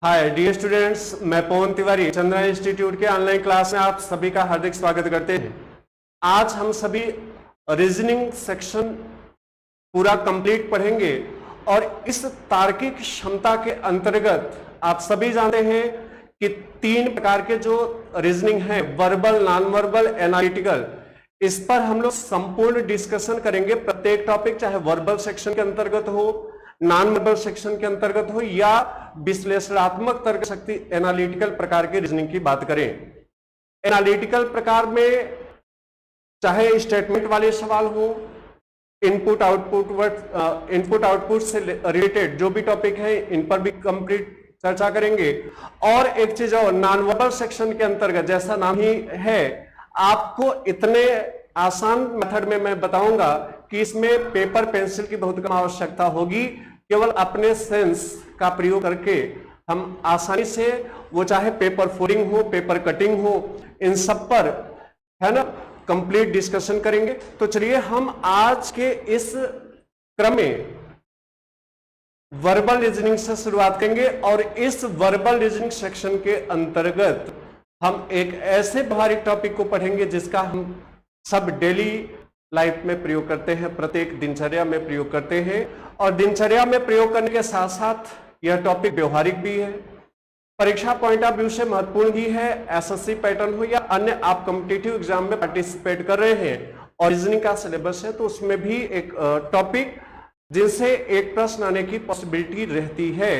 Hi dear students, मैं पवन Tiwari Chandra institute के online class में आप सभी का हार्दिक स्वागत करते हैं। आज हम सभी रीजनिंग सेक्शन पूरा कंप्लीट पढ़ेंगे और इस तार्किक क्षमता के अंतर्गत आप सभी जानते हैं कि 3 प्रकार के जो रीजनिंग है, वर्बल, नॉन वर्बल, एनालिटिकल, इस पर हम लोग संपूर्ण डिस्कशन करेंगे। प्रत्येक टॉपिक चाहे वर्बल सेक्शन के अंतर्गत हो, नॉन वर्बल सेक्शन के अंतर्गत हो या विश्लेषणात्मक तर्क शक्ति एनालिटिकल प्रकार के रीजनिंग की बात करें। एनालिटिकल प्रकार में चाहे स्टेटमेंट वाले सवाल हो, इनपुट आउटपुट से रिलेटेड जो भी टॉपिक है इन पर भी कंप्लीट चर्चा करेंगे। और एक चीज और, नॉन वर्बल सेक्शन के अंतर्गत जैसा नाम ही है, आपको इतने आसान मेथड में मैं बताऊंगा कि इसमें पेपर पेंसिल की बहुत कम आवश्यकता होगी। केवल अपने सेंस का प्रयोग करके हम आसानी से, वो चाहे पेपर फोल्डिंग हो, पेपर कटिंग हो, इन सब पर है ना कंप्लीट डिस्कशन करेंगे। तो चलिए हम आज के इस क्रम में वर्बल रीजनिंग से शुरुआत करेंगे और इस वर्बल रीजनिंग सेक्शन के अंतर्गत हम एक ऐसे व्यवहारिक टॉपिक को पढ़ेंगे जिसका हम सब डेली लाइफ में प्रयोग करते हैं, प्रत्येक दिनचर्या में प्रयोग करते हैं। और दिनचर्या में प्रयोग करने के साथ साथ यह टॉपिक व्यवहारिक भी है, परीक्षा पॉइंट ऑफ व्यू से महत्वपूर्ण भी है। एसएससी पैटर्न हो या अन्य आप कॉम्पिटिटिव एग्जाम में पार्टिसिपेट कर रहे हैं और रीजनिंग का सिलेबस है, तो उसमें भी एक टॉपिक जिनसे एक प्रश्न आने की पॉसिबिलिटी रहती है।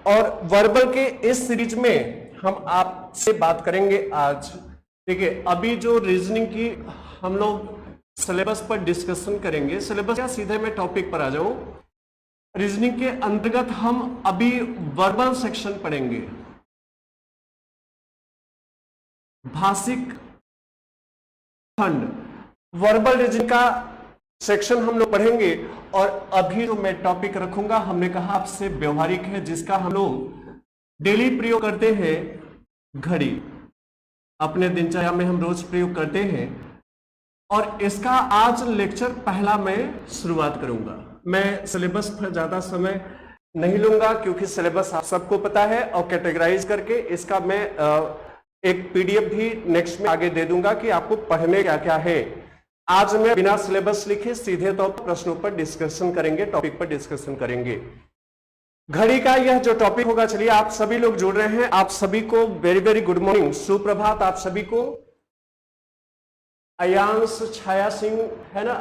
और वर्बल के इस सीरीज में हम आपसे बात करेंगे आज। ठीक है, अभी जो रीजनिंग की हम लोग सिलेबस पर डिस्कशन करेंगे, सिलेबस या सीधे मैं टॉपिक पर आ जाऊं। रीजनिंग के अंतर्गत हम अभी वर्बल सेक्शन पढ़ेंगे, भाषिक खंड, वर्बल रीजनिंग का सेक्शन हम लोग पढ़ेंगे। और अभी जो मैं टॉपिक रखूंगा, हमने कहा आपसे व्यवहारिक है, जिसका हम लोग डेली प्रयोग करते हैं। घड़ी अपने दिनचर्या में हम रोज प्रयोग करते हैं और इसका आज लेक्चर पहला मैं शुरुआत करूंगा। मैं सिलेबस पर ज्यादा समय नहीं लूंगा क्योंकि सिलेबस आप सबको पता है, और कैटेगराइज करके इसका मैं एक पीडीएफ भी नेक्स्ट में आगे दे दूंगा कि आपको पढ़ने क्या क्या है। आज मैं बिना सिलेबस लिखे सीधे तौर पर प्रश्नों पर डिस्कशन करेंगे, टॉपिक पर डिस्कशन करेंगे। घड़ी का यह जो टॉपिक होगा, चलिए आप सभी लोग जुड़ रहे हैं, आप सभी को वेरी वेरी गुड मॉर्निंग, सुप्रभात आप सभी को। अयांश, छाया सिंह है ना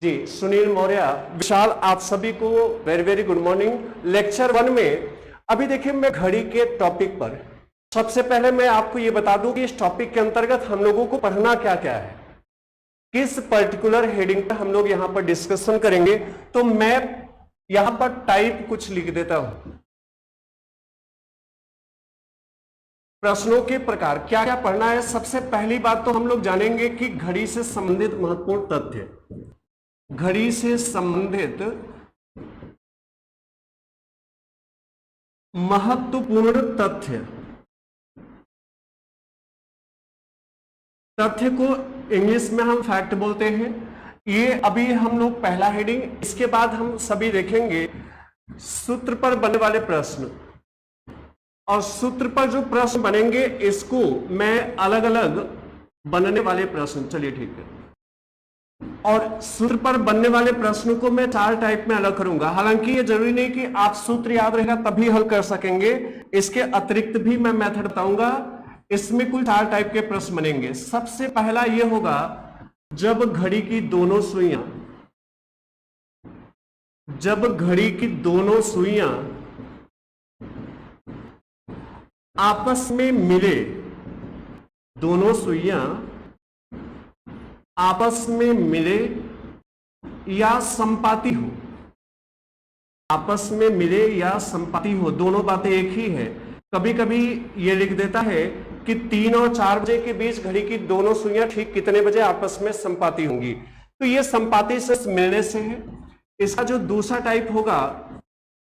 जी, सुनील मौर्य, विशाल, आप सभी को very very good morning. Lecture 1 में अभी देखिए मैं घड़ी के टॉपिक पर सबसे पहले मैं आपको ये बता दूं कि इस टॉपिक के अंतर्गत हम लोगों को पढ़ना क्या क्या है, किस पर्टिकुलर हेडिंग पर हम लोग यहां पर डिस्कशन करेंगे। तो मैं यहां पर टाइप कुछ लिख देता हूं, प्रश्नों के प्रकार क्या क्या पढ़ना है। सबसे पहली बात तो हम लोग जानेंगे कि घड़ी से संबंधित महत्वपूर्ण तथ्य, घड़ी से संबंधित महत्वपूर्ण तथ्य, तथ्य को इंग्लिश में हम फैक्ट बोलते हैं। ये अभी हम लोग पहला हेडिंग, इसके बाद हम सभी देखेंगे सूत्र पर बनने वाले प्रश्न, और सूत्र पर जो प्रश्न बनेंगे इसको मैं अलग अलग बनने वाले प्रश्न, चलिए ठीक है, और सूत्र पर बनने वाले प्रश्नों को मैं 4 टाइप में अलग करूंगा। हालांकि ये जरूरी नहीं कि आप सूत्र याद रहेगा तभी हल कर सकेंगे, इसके अतिरिक्त भी मैं मेथड बताऊंगा। इसमें कुल 4 टाइप के प्रश्न बनेंगे। सबसे पहला ये होगा, जब घड़ी की दोनों सुइयां, जब घड़ी की दोनों सुइयां आपस में मिले, दोनों सुइयां आपस में मिले या संपाती हो, आपस में मिले या संपाती हो, दोनों बातें एक ही है। कभी कभी ये लिख देता है कि 3 और 4 बजे के बीच घड़ी की दोनों सुइयां ठीक कितने बजे आपस में संपाती होंगी, तो ये संपाती से मिलने से है। इसका जो दूसरा टाइप होगा,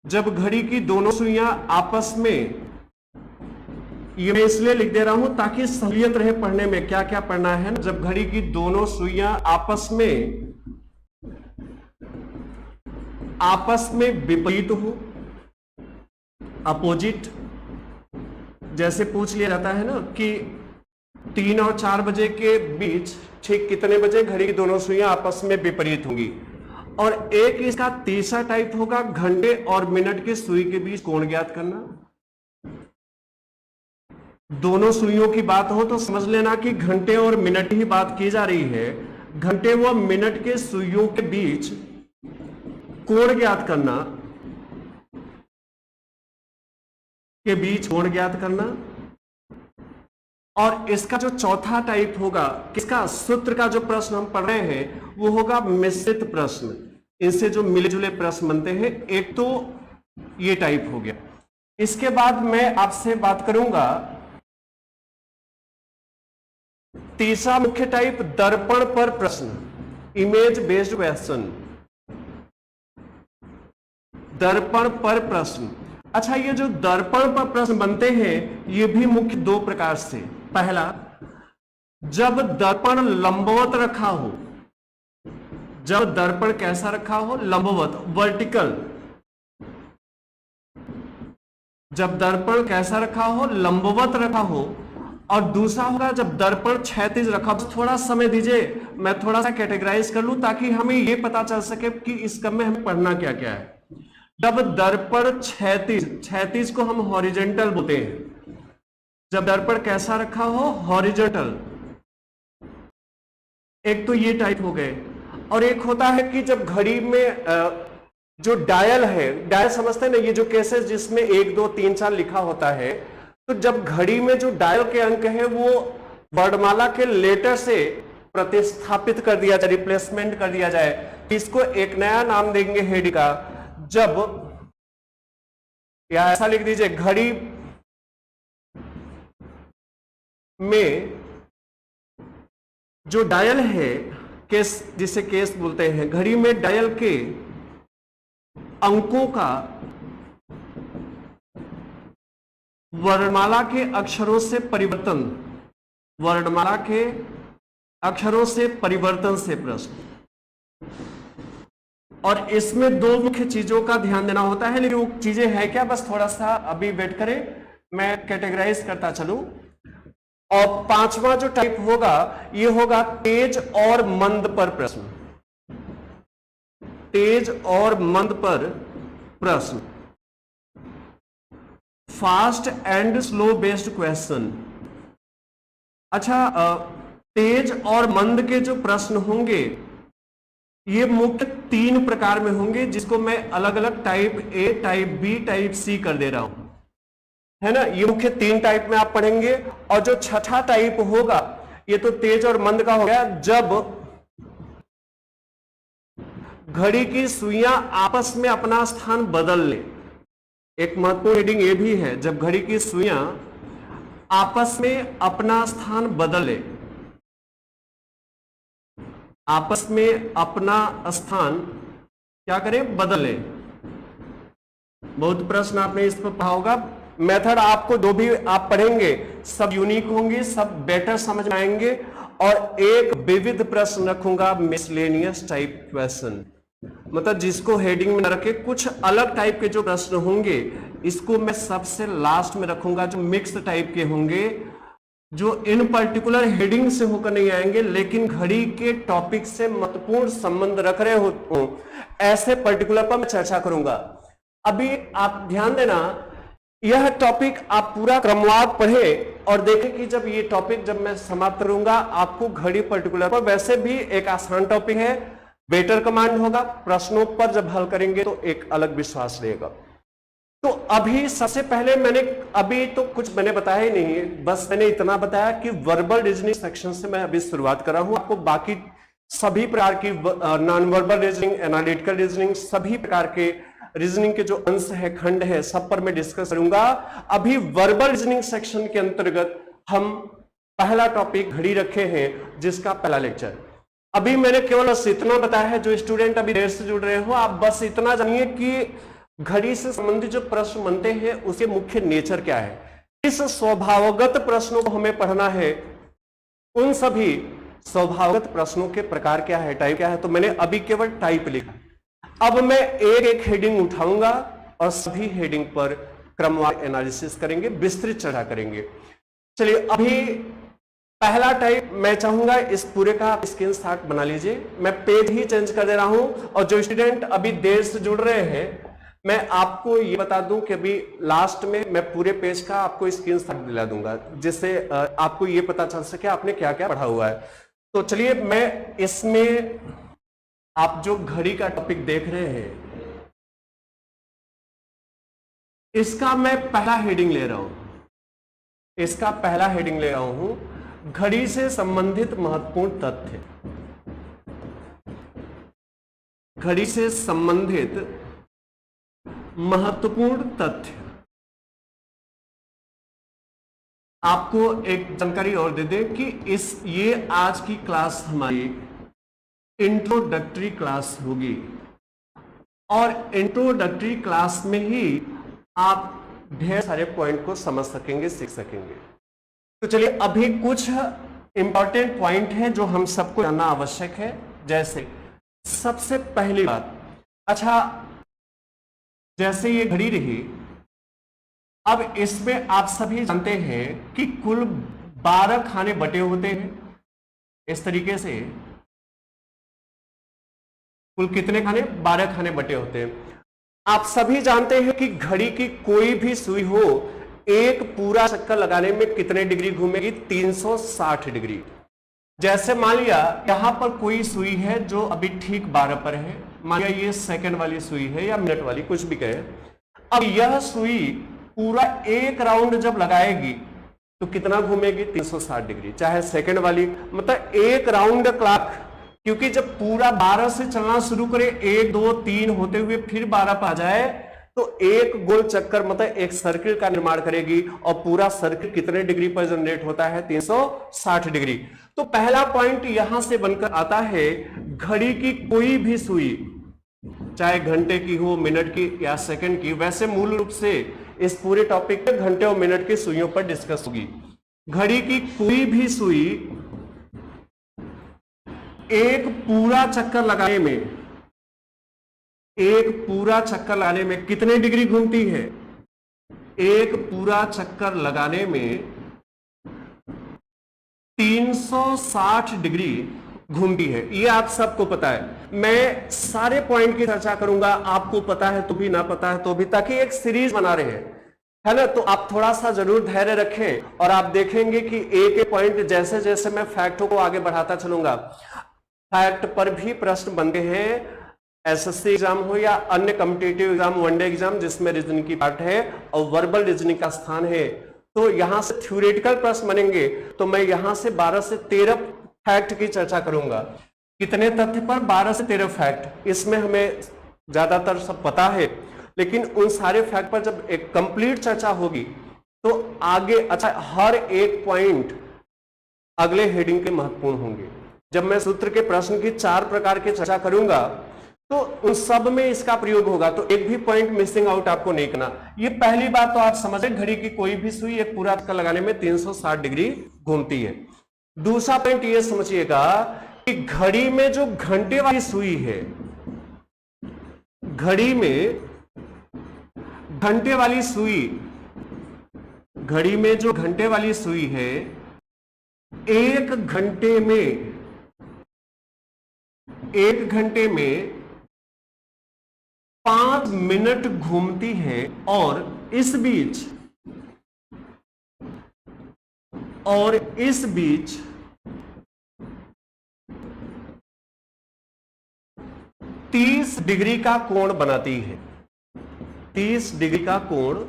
जब घड़ी की दोनों सुइयां आपस में, ये मैं इसलिए लिख दे रहा हूं ताकि सहूलियत रहे पढ़ने में, क्या क्या पढ़ना है। जब घड़ी की दोनों सुइयां आपस में विपरीत हो, अपोजिट, जैसे पूछ लिया जाता है ना कि 3 और 4 बजे के बीच ठीक कितने बजे घड़ी की दोनों सुइयां आपस में विपरीत होंगी। और एक इसका तीसरा टाइप होगा घंटे और मिनट के सुई के बीच कोण ज्ञात करना। दोनों सुइयों की बात हो तो समझ लेना कि घंटे और मिनट ही बात की जा रही है। घंटे व मिनट के सुइयों के बीच कोण ज्ञात करना, के बीच कोण ज्ञात करना। और इसका जो चौथा टाइप होगा, किसका, सूत्र का जो प्रश्न हम पढ़ रहे हैं वो होगा मिश्रित प्रश्न। इनसे जो मिले जुले प्रश्न बनते हैं, एक तो ये टाइप हो गया। इसके बाद मैं आपसे बात करूंगा तीसरा मुख्य टाइप, दर्पण पर प्रश्न, इमेज बेस्ड क्वेश्चन। दर्पण पर प्रश्न। अच्छा, ये जो दर्पण पर प्रश्न बनते हैं ये भी मुख्य 2 प्रकार से। पहला, जब दर्पण लंबवत रखा हो। जब दर्पण कैसा रखा हो, लंबवत, वर्टिकल। जब दर्पण कैसा रखा हो, लंबवत रखा हो। और दूसरा होगा जब दर्पण क्षैतिज रखा। थोड़ा समय दीजिए, मैं थोड़ा सा कैटेगराइज कर लूं ताकि हमें यह पता चल सके कि इस क्रम में हमें पढ़ना क्या क्या है। जब दर्पण क्षैतिज, क्षैतिज को हम हॉरिजॉन्टल बोलते हैं। जब दर्पण कैसा रखा हो, हॉरिजॉन्टल। एक तो ये टाइप हो गए। और एक होता है कि जब घड़ी में जो डायल है, डायल समझते हैं ना, ये जो केसेस जिसमें 1 2 3 4 लिखा होता है, तो जब घड़ी में जो डायल के अंक है वो वर्णमाला के लेटर से प्रतिस्थापित कर दिया जाए, रिप्लेसमेंट कर दिया जाए, इसको एक नया नाम देंगे हेड का। जब, या ऐसा लिख दीजिए, घड़ी में जो डायल है, केस, जिसे केस बोलते हैं, घड़ी में डायल के अंकों का वर्णमाला के अक्षरों से परिवर्तन, वर्णमाला के अक्षरों से परिवर्तन से प्रश्न। और इसमें 2 मुख्य चीजों का ध्यान देना होता है, लेकिन वो चीजें हैं क्या, बस थोड़ा सा अभी वेट करें, मैं कैटेगराइज करता चलूं। और 5वां जो टाइप होगा ये होगा तेज और मंद पर प्रश्न। तेज और मंद पर प्रश्न, fast and slow based question. अच्छा, तेज और मंद के जो प्रश्न होंगे ये मुख्य 3 प्रकार में होंगे, जिसको मैं अलग अलग type A, type B, type C कर दे रहा हूं, है ना। ये मुख्य 3 टाइप में आप पढ़ेंगे। और जो छठा टाइप होगा ये तो तेज और मंद का हो गया, जब घड़ी की सुइयां आपस में अपना स्थान बदल ले। एक महत्वपूर्ण हेडिंग ये भी है, जब घड़ी की सुइयां आपस में अपना स्थान बदले, आपस में अपना स्थान क्या करें, बदले। बहुत प्रश्न आपने इस पर पढ़ा होगा। मेथड आपको जो भी आप पढ़ेंगे सब यूनिक होंगे, सब बेटर समझ में आएंगे। और एक विविध प्रश्न रखूंगा, मिसलेनियस टाइप क्वेश्चन, मतलब जिसको हेडिंग में न रखे, कुछ अलग टाइप के जो प्रश्न होंगे इसको मैं सबसे लास्ट में रखूंगा, जो मिक्स टाइप के होंगे, जो इन पर्टिकुलर हेडिंग से होकर नहीं आएंगे लेकिन घड़ी के टॉपिक से महत्वपूर्ण संबंध रख रहे हो, ऐसे पर्टिकुलर पर मैं चर्चा करूंगा। अभी आप ध्यान देना, यह टॉपिक आप पूरा क्रमवार पढ़े और देखें कि जब ये टॉपिक जब मैं समाप्त करूंगा आपको घड़ी पर्टिकुलर पर, वैसे भी एक आसान टॉपिक है, बेटर कमांड होगा, प्रश्नों पर जब हल करेंगे तो एक अलग विश्वास रहेगा। तो अभी सबसे पहले मैंने अभी तो कुछ मैंने बताया ही नहीं, बस मैंने इतना बताया कि वर्बल रीजनिंग सेक्शन से मैं अभी शुरुआत कर रहा हूं। आपको बाकी सभी प्रकार की non verbal reasoning, analytical reasoning, सभी प्रकार के रीजनिंग के जो अंश है, खंड है, सब पर मैं डिस्कस करूंगा। अभी वर्बल रीजनिंग सेक्शन के अंतर्गत हम पहला टॉपिक घड़ी रखे हैं, जिसका पहला लेक्चर। अभी मैंने केवल बस इतना बताया है, जो स्टूडेंट अभी देर से जुड़ रहे हो आप बस इतना जानिए कि घड़ी से संबंधित जो प्रश्न बनते हैं उसके मुख्य नेचर क्या है। इस स्वभावगत प्रश्नों को हमें पढ़ना है, उन सभी स्वभावगत प्रश्नों के प्रकार क्या है, टाइप क्या है। तो मैंने अभी केवल टाइप लिखा, अब मैं एक एक हेडिंग उठाऊंगा और सभी हेडिंग पर क्रमवार एनालिसिस करेंगे, विस्तृत चर्चा करेंगे। चलिए अभी पहला टाइप मैं चाहूंगा इस पूरे का आप स्क्रीनशॉट बना लीजिए। मैं पेज ही चेंज कर दे रहा हूं, और जो स्टूडेंट अभी देर से जुड़ रहे हैं मैं आपको ये बता दूं कि अभी लास्ट में मैं पूरे पेज का आपको स्क्रीनशॉट दिला दूंगा, जिससे आपको ये पता चल सके आपने क्या क्या पढ़ा हुआ है। तो चलिए मैं इसमें आप जो घड़ी का टॉपिक देख रहे हैं इसका मैं पहला हेडिंग ले रहा हूं, इसका पहला हेडिंग ले रहा हूं घड़ी से संबंधित महत्वपूर्ण तथ्य। घड़ी से संबंधित महत्वपूर्ण तथ्य। आपको एक जानकारी और दे दें कि ये आज की क्लास हमारी इंट्रोडक्टरी क्लास होगी, और इंट्रोडक्टरी क्लास में ही आप ढेर सारे पॉइंट को समझ सकेंगे, सीख सकेंगे। तो चलिए अभी कुछ इंपॉर्टेंट पॉइंट हैं जो हम सबको जानना आवश्यक है। जैसे सबसे पहली बात, अच्छा जैसे ये घड़ी रही, अब इसमें आप सभी जानते हैं कि कुल 12 खाने बटे होते हैं। इस तरीके से कुल कितने खाने? 12 खाने बटे होते हैं। आप सभी जानते हैं कि घड़ी की कोई भी सुई हो, एक पूरा चक्कर लगाने में कितने डिग्री घूमेगी? 360 डिग्री। जैसे मान लिया यहां पर कोई सुई है जो अभी ठीक 12 पर है, मान लिया ये सेकंड वाली सुई है या मिनट वाली, कुछ भी कहे। अब यह सुई पूरा एक राउंड जब लगाएगी तो कितना घूमेगी? 360 डिग्री। चाहे सेकंड वाली, मतलब एक राउंड क्लॉक, क्योंकि जब पूरा 12 से चलना शुरू करे, 1 2 3 होते हुए फिर 12 पर आ जाए तो एक गोल चक्कर मतलब एक सर्किल का निर्माण करेगी, और पूरा सर्किल कितने डिग्री पर जनरेट होता है? 360 डिग्री। तो पहला पॉइंट यहां से बनकर आता है, घड़ी की कोई भी सुई, चाहे घंटे की हो, मिनट की या सेकंड की, वैसे मूल रूप से इस पूरे टॉपिक पे घंटे और मिनट की सुइयों पर डिस्कस होगी। घड़ी की कोई भी सुई एक पूरा चक्कर लगाने में, एक पूरा चक्कर लगाने में कितने डिग्री घूमती है? एक पूरा चक्कर लगाने में 360 डिग्री घूमती है। ये आप सबको पता है। मैं सारे पॉइंट की चर्चा करूंगा, आपको पता है तो भी, ना पता है तो भी, ताकि एक सीरीज बना रहे हैं, है ना। तो आप थोड़ा सा जरूर धैर्य रखें, और आप देखेंगे कि एक एक पॉइंट जैसे जैसे मैं फैक्टों को आगे बढ़ाता चलूंगा, फैक्ट पर भी प्रश्न बनते हैं। एसएससी एग्जाम हो या अन्य कॉम्पिटिटिव एग्जाम, वनडे एग्जाम जिसमें रीजनिंग की पार्ट है और वर्बल रीजनिंग का स्थान है, तो यहां से थ्योरेटिकल प्रश्न बनेंगे। तो मैं यहां से 12 से 13 फैक्ट की चर्चा करूंगा। कितने तथ्य पर? 12 से 13 फैक्ट। इसमें हमें ज्यादातर सब पता है, लेकिन उन सारे फैक्ट पर जब एक कंप्लीट चर्चा होगी तो आगे, अच्छा, हर एक पॉइंट अगले हेडिंग के महत्वपूर्ण होंगे। जब मैं सूत्र के प्रश्न की 4 प्रकार की चर्चा करूंगा तो उन सब में इसका प्रयोग होगा, तो एक भी पॉइंट मिसिंग आउट आपको नहीं करना। ये पहली बात तो आप समझे, घड़ी की कोई भी सुई एक पूरा चक्कर लगाने में 360 डिग्री घूमती है। दूसरा पॉइंट ये समझिएगा कि घड़ी में जो घंटे वाली सुई है, घड़ी में घंटे वाली सुई, घड़ी में जो घंटे वाली सुई है, एक घंटे में 5 मिनट घूमती है, और इस बीच 30 डिग्री का कोण बनाती है। 30 डिग्री का कोण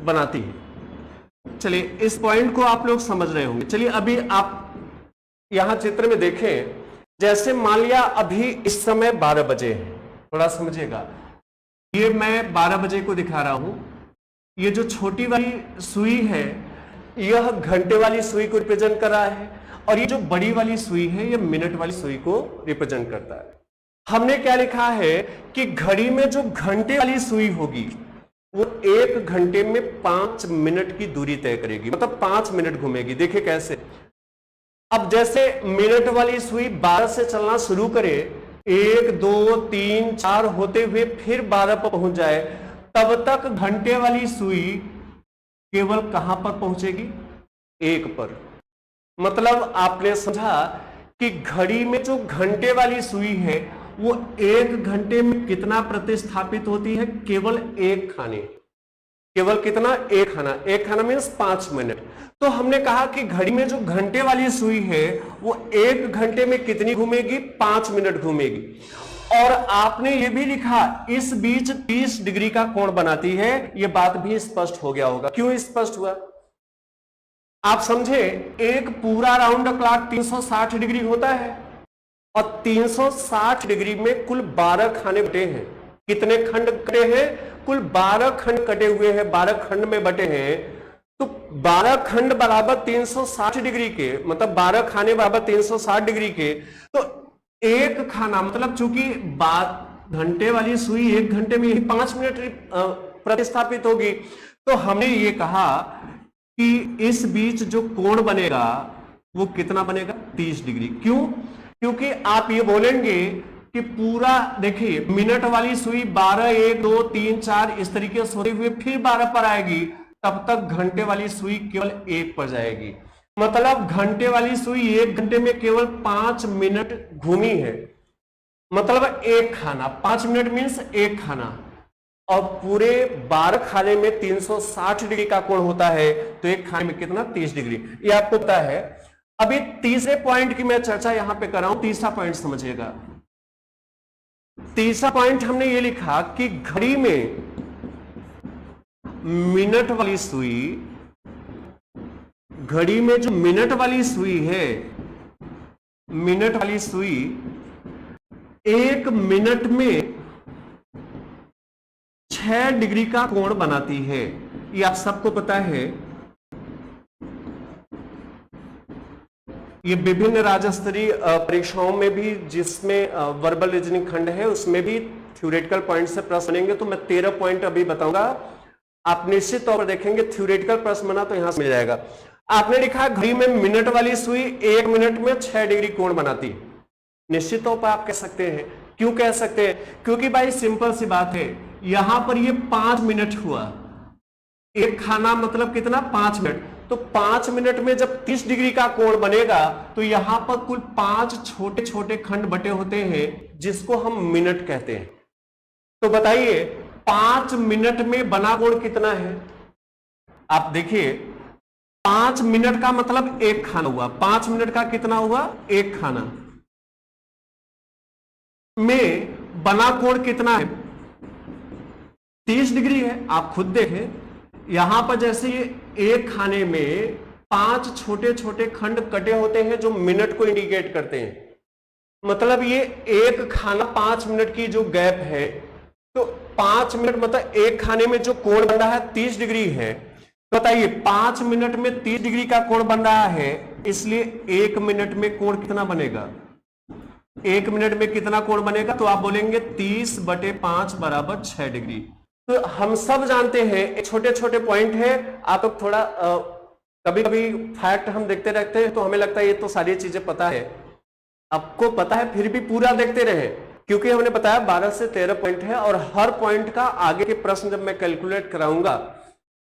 बनाती है। चलिए इस पॉइंट को आप लोग समझ रहे होंगे। चलिए अभी आप यहां चित्र में देखें, जैसे मान लिया अभी इस समय 12 बजे है, थोड़ा समझिएगा। ये मैं 12 बजे को दिखा रहा हूं। ये जो छोटी वाली सुई है यह घंटे वाली सुई को रिप्रेजेंट कर रहा है, और ये जो बड़ी वाली सुई है ये मिनट वाली सुई को रिप्रेजेंट करता है। हमने क्या लिखा है कि घड़ी में जो घंटे वाली सुई होगी वो 1 घंटे में 5 मिनट की दूरी तय करेगी, मतलब 5 मिनट घूमेगी। देखिए कैसे। अब जैसे मिनट वाली सुई 12 से चलना शुरू करे, 1 2 3 4 होते हुए फिर 12 पर पहुंच जाए, तब तक घंटे वाली सुई केवल कहां पर पहुंचेगी? 1 पर। मतलब आपने समझा कि घड़ी में जो घंटे वाली सुई है वो 1 घंटे में कितना प्रतिस्थापित होती है? केवल 1 खाने। केवल कितना? 1 खाना। 1 खाना मीन्स 5 मिनट। तो हमने कहा कि घड़ी में जो घंटे वाली सुई है वो 1 घंटे में कितनी घूमेगी? 5 मिनट घूमेगी। और आपने ये भी लिखा इस बीच 30 डिग्री का कोण बनाती है। ये बात भी स्पष्ट हो गया होगा। क्यों स्पष्ट हुआ? आप समझे, एक पूरा राउंड क्लॉक 360 डिग्री होता है और 360 डिग्री में कुल 12 खाने बटे हैं। कितने खंड कटे हैं? कुल 12 खंड कटे हुए हैं, 12 खंड में बटे हैं। तो 12 खंड बराबर 360 डिग्री के, मतलब 12 खाने बराबर 360 डिग्री के। तो एक खाना मतलब चूंकि घंटे वाली सुई 1 घंटे में 5 मिनट प्रतिस्थापित होगी, तो हमने ये कहा कि इस बीच जो कोण बनेगा वो कितना बनेगा? 30 डिग्री। क्यों? क्योंकि आप ये बोलेंगे कि पूरा देखिए मिनट वाली सुई 12, 1, 2, 3, 4 इस तरीके से होते हुए फिर 12 पर आएगी, तब तक घंटे वाली सुई केवल 1 पर जाएगी। मतलब घंटे वाली सुई 1 घंटे में केवल 5 मिनट घूमी है। मतलब 1 खाना, 5 मिनट मीन्स 1 खाना। और पूरे 12 खाने में 360 डिग्री का कोण होता है, तो 1 खाने में कितना? 30 डिग्री। ये आपको पता है। अभी तीसरे पॉइंट की मैं चर्चा यहां पे कर रहा हूं। तीसरा पॉइंट समझिएगा। तीसरा पॉइंट हमने ये लिखा कि घड़ी में मिनट वाली सुई, घड़ी में जो मिनट वाली सुई है, मिनट वाली सुई 1 मिनट में 6 डिग्री का कोण बनाती है। ये आप सबको पता है। ये विभिन्न राज्य स्तरीय परीक्षाओं में भी, जिसमें वर्बल रीजनिंग खंड है, उसमें भी थ्योरेटिकल पॉइंट से प्रश्न बनेंगे। तो मैं 13 पॉइंट अभी बताऊंगा, आप निश्चित तौर पर देखेंगे थ्योरेटिकल प्रश्न बना तो यहां से मिल जाएगा। आपने लिखा घड़ी में मिनट वाली सुई 1 मिनट में 6 डिग्री कोण बनाती है। निश्चित तौर पर आप कह सकते हैं। क्यों कह सकते हैं? क्योंकि भाई सिंपल सी बात है, यहां पर ये 5 मिनट हुआ। 1 खाना मतलब कितना? 5 मिनट। तो 5 मिनट में जब 30 डिग्री का कोण बनेगा तो यहां पर कुल 5 छोटे छोटे खंड बटे होते हैं, जिसको हम मिनट कहते हैं। तो बताइए 5 मिनट में बना कोण कितना है? आप देखिए 5 मिनट का मतलब 1 खाना हुआ। 5 मिनट का कितना हुआ? 1 खाना। में बना कोण कितना है? 30 डिग्री है। आप खुद देखें, यहां पर जैसे ये 1 खाने में 5 छोटे छोटे खंड कटे होते हैं जो मिनट को इंडिकेट करते हैं। मतलब ये 1 खाना 5 मिनट की जो गैप है, तो 5 मिनट मतलब 1 खाने में जो कोण बन रहा है 30 डिग्री है। बताइए 5 मिनट में 30 डिग्री का कोण बन रहा है, इसलिए 1 मिनट में कोण कितना बनेगा? 1 मिनट में कितना कोण बनेगा? तो आप बोलेंगे 30/5 बराबर 6 डिग्री। तो हम सब जानते हैं, छोटे छोटे पॉइंट है। आप लोग थोड़ा कभी कभी फैक्ट हम देखते रहते हैं तो हमें लगता है ये तो सारी चीजें पता है। आपको पता है फिर भी पूरा देखते रहे, क्योंकि हमने बताया 12 से 13 पॉइंट है और हर पॉइंट का आगे के प्रश्न जब मैं कैलकुलेट कराऊंगा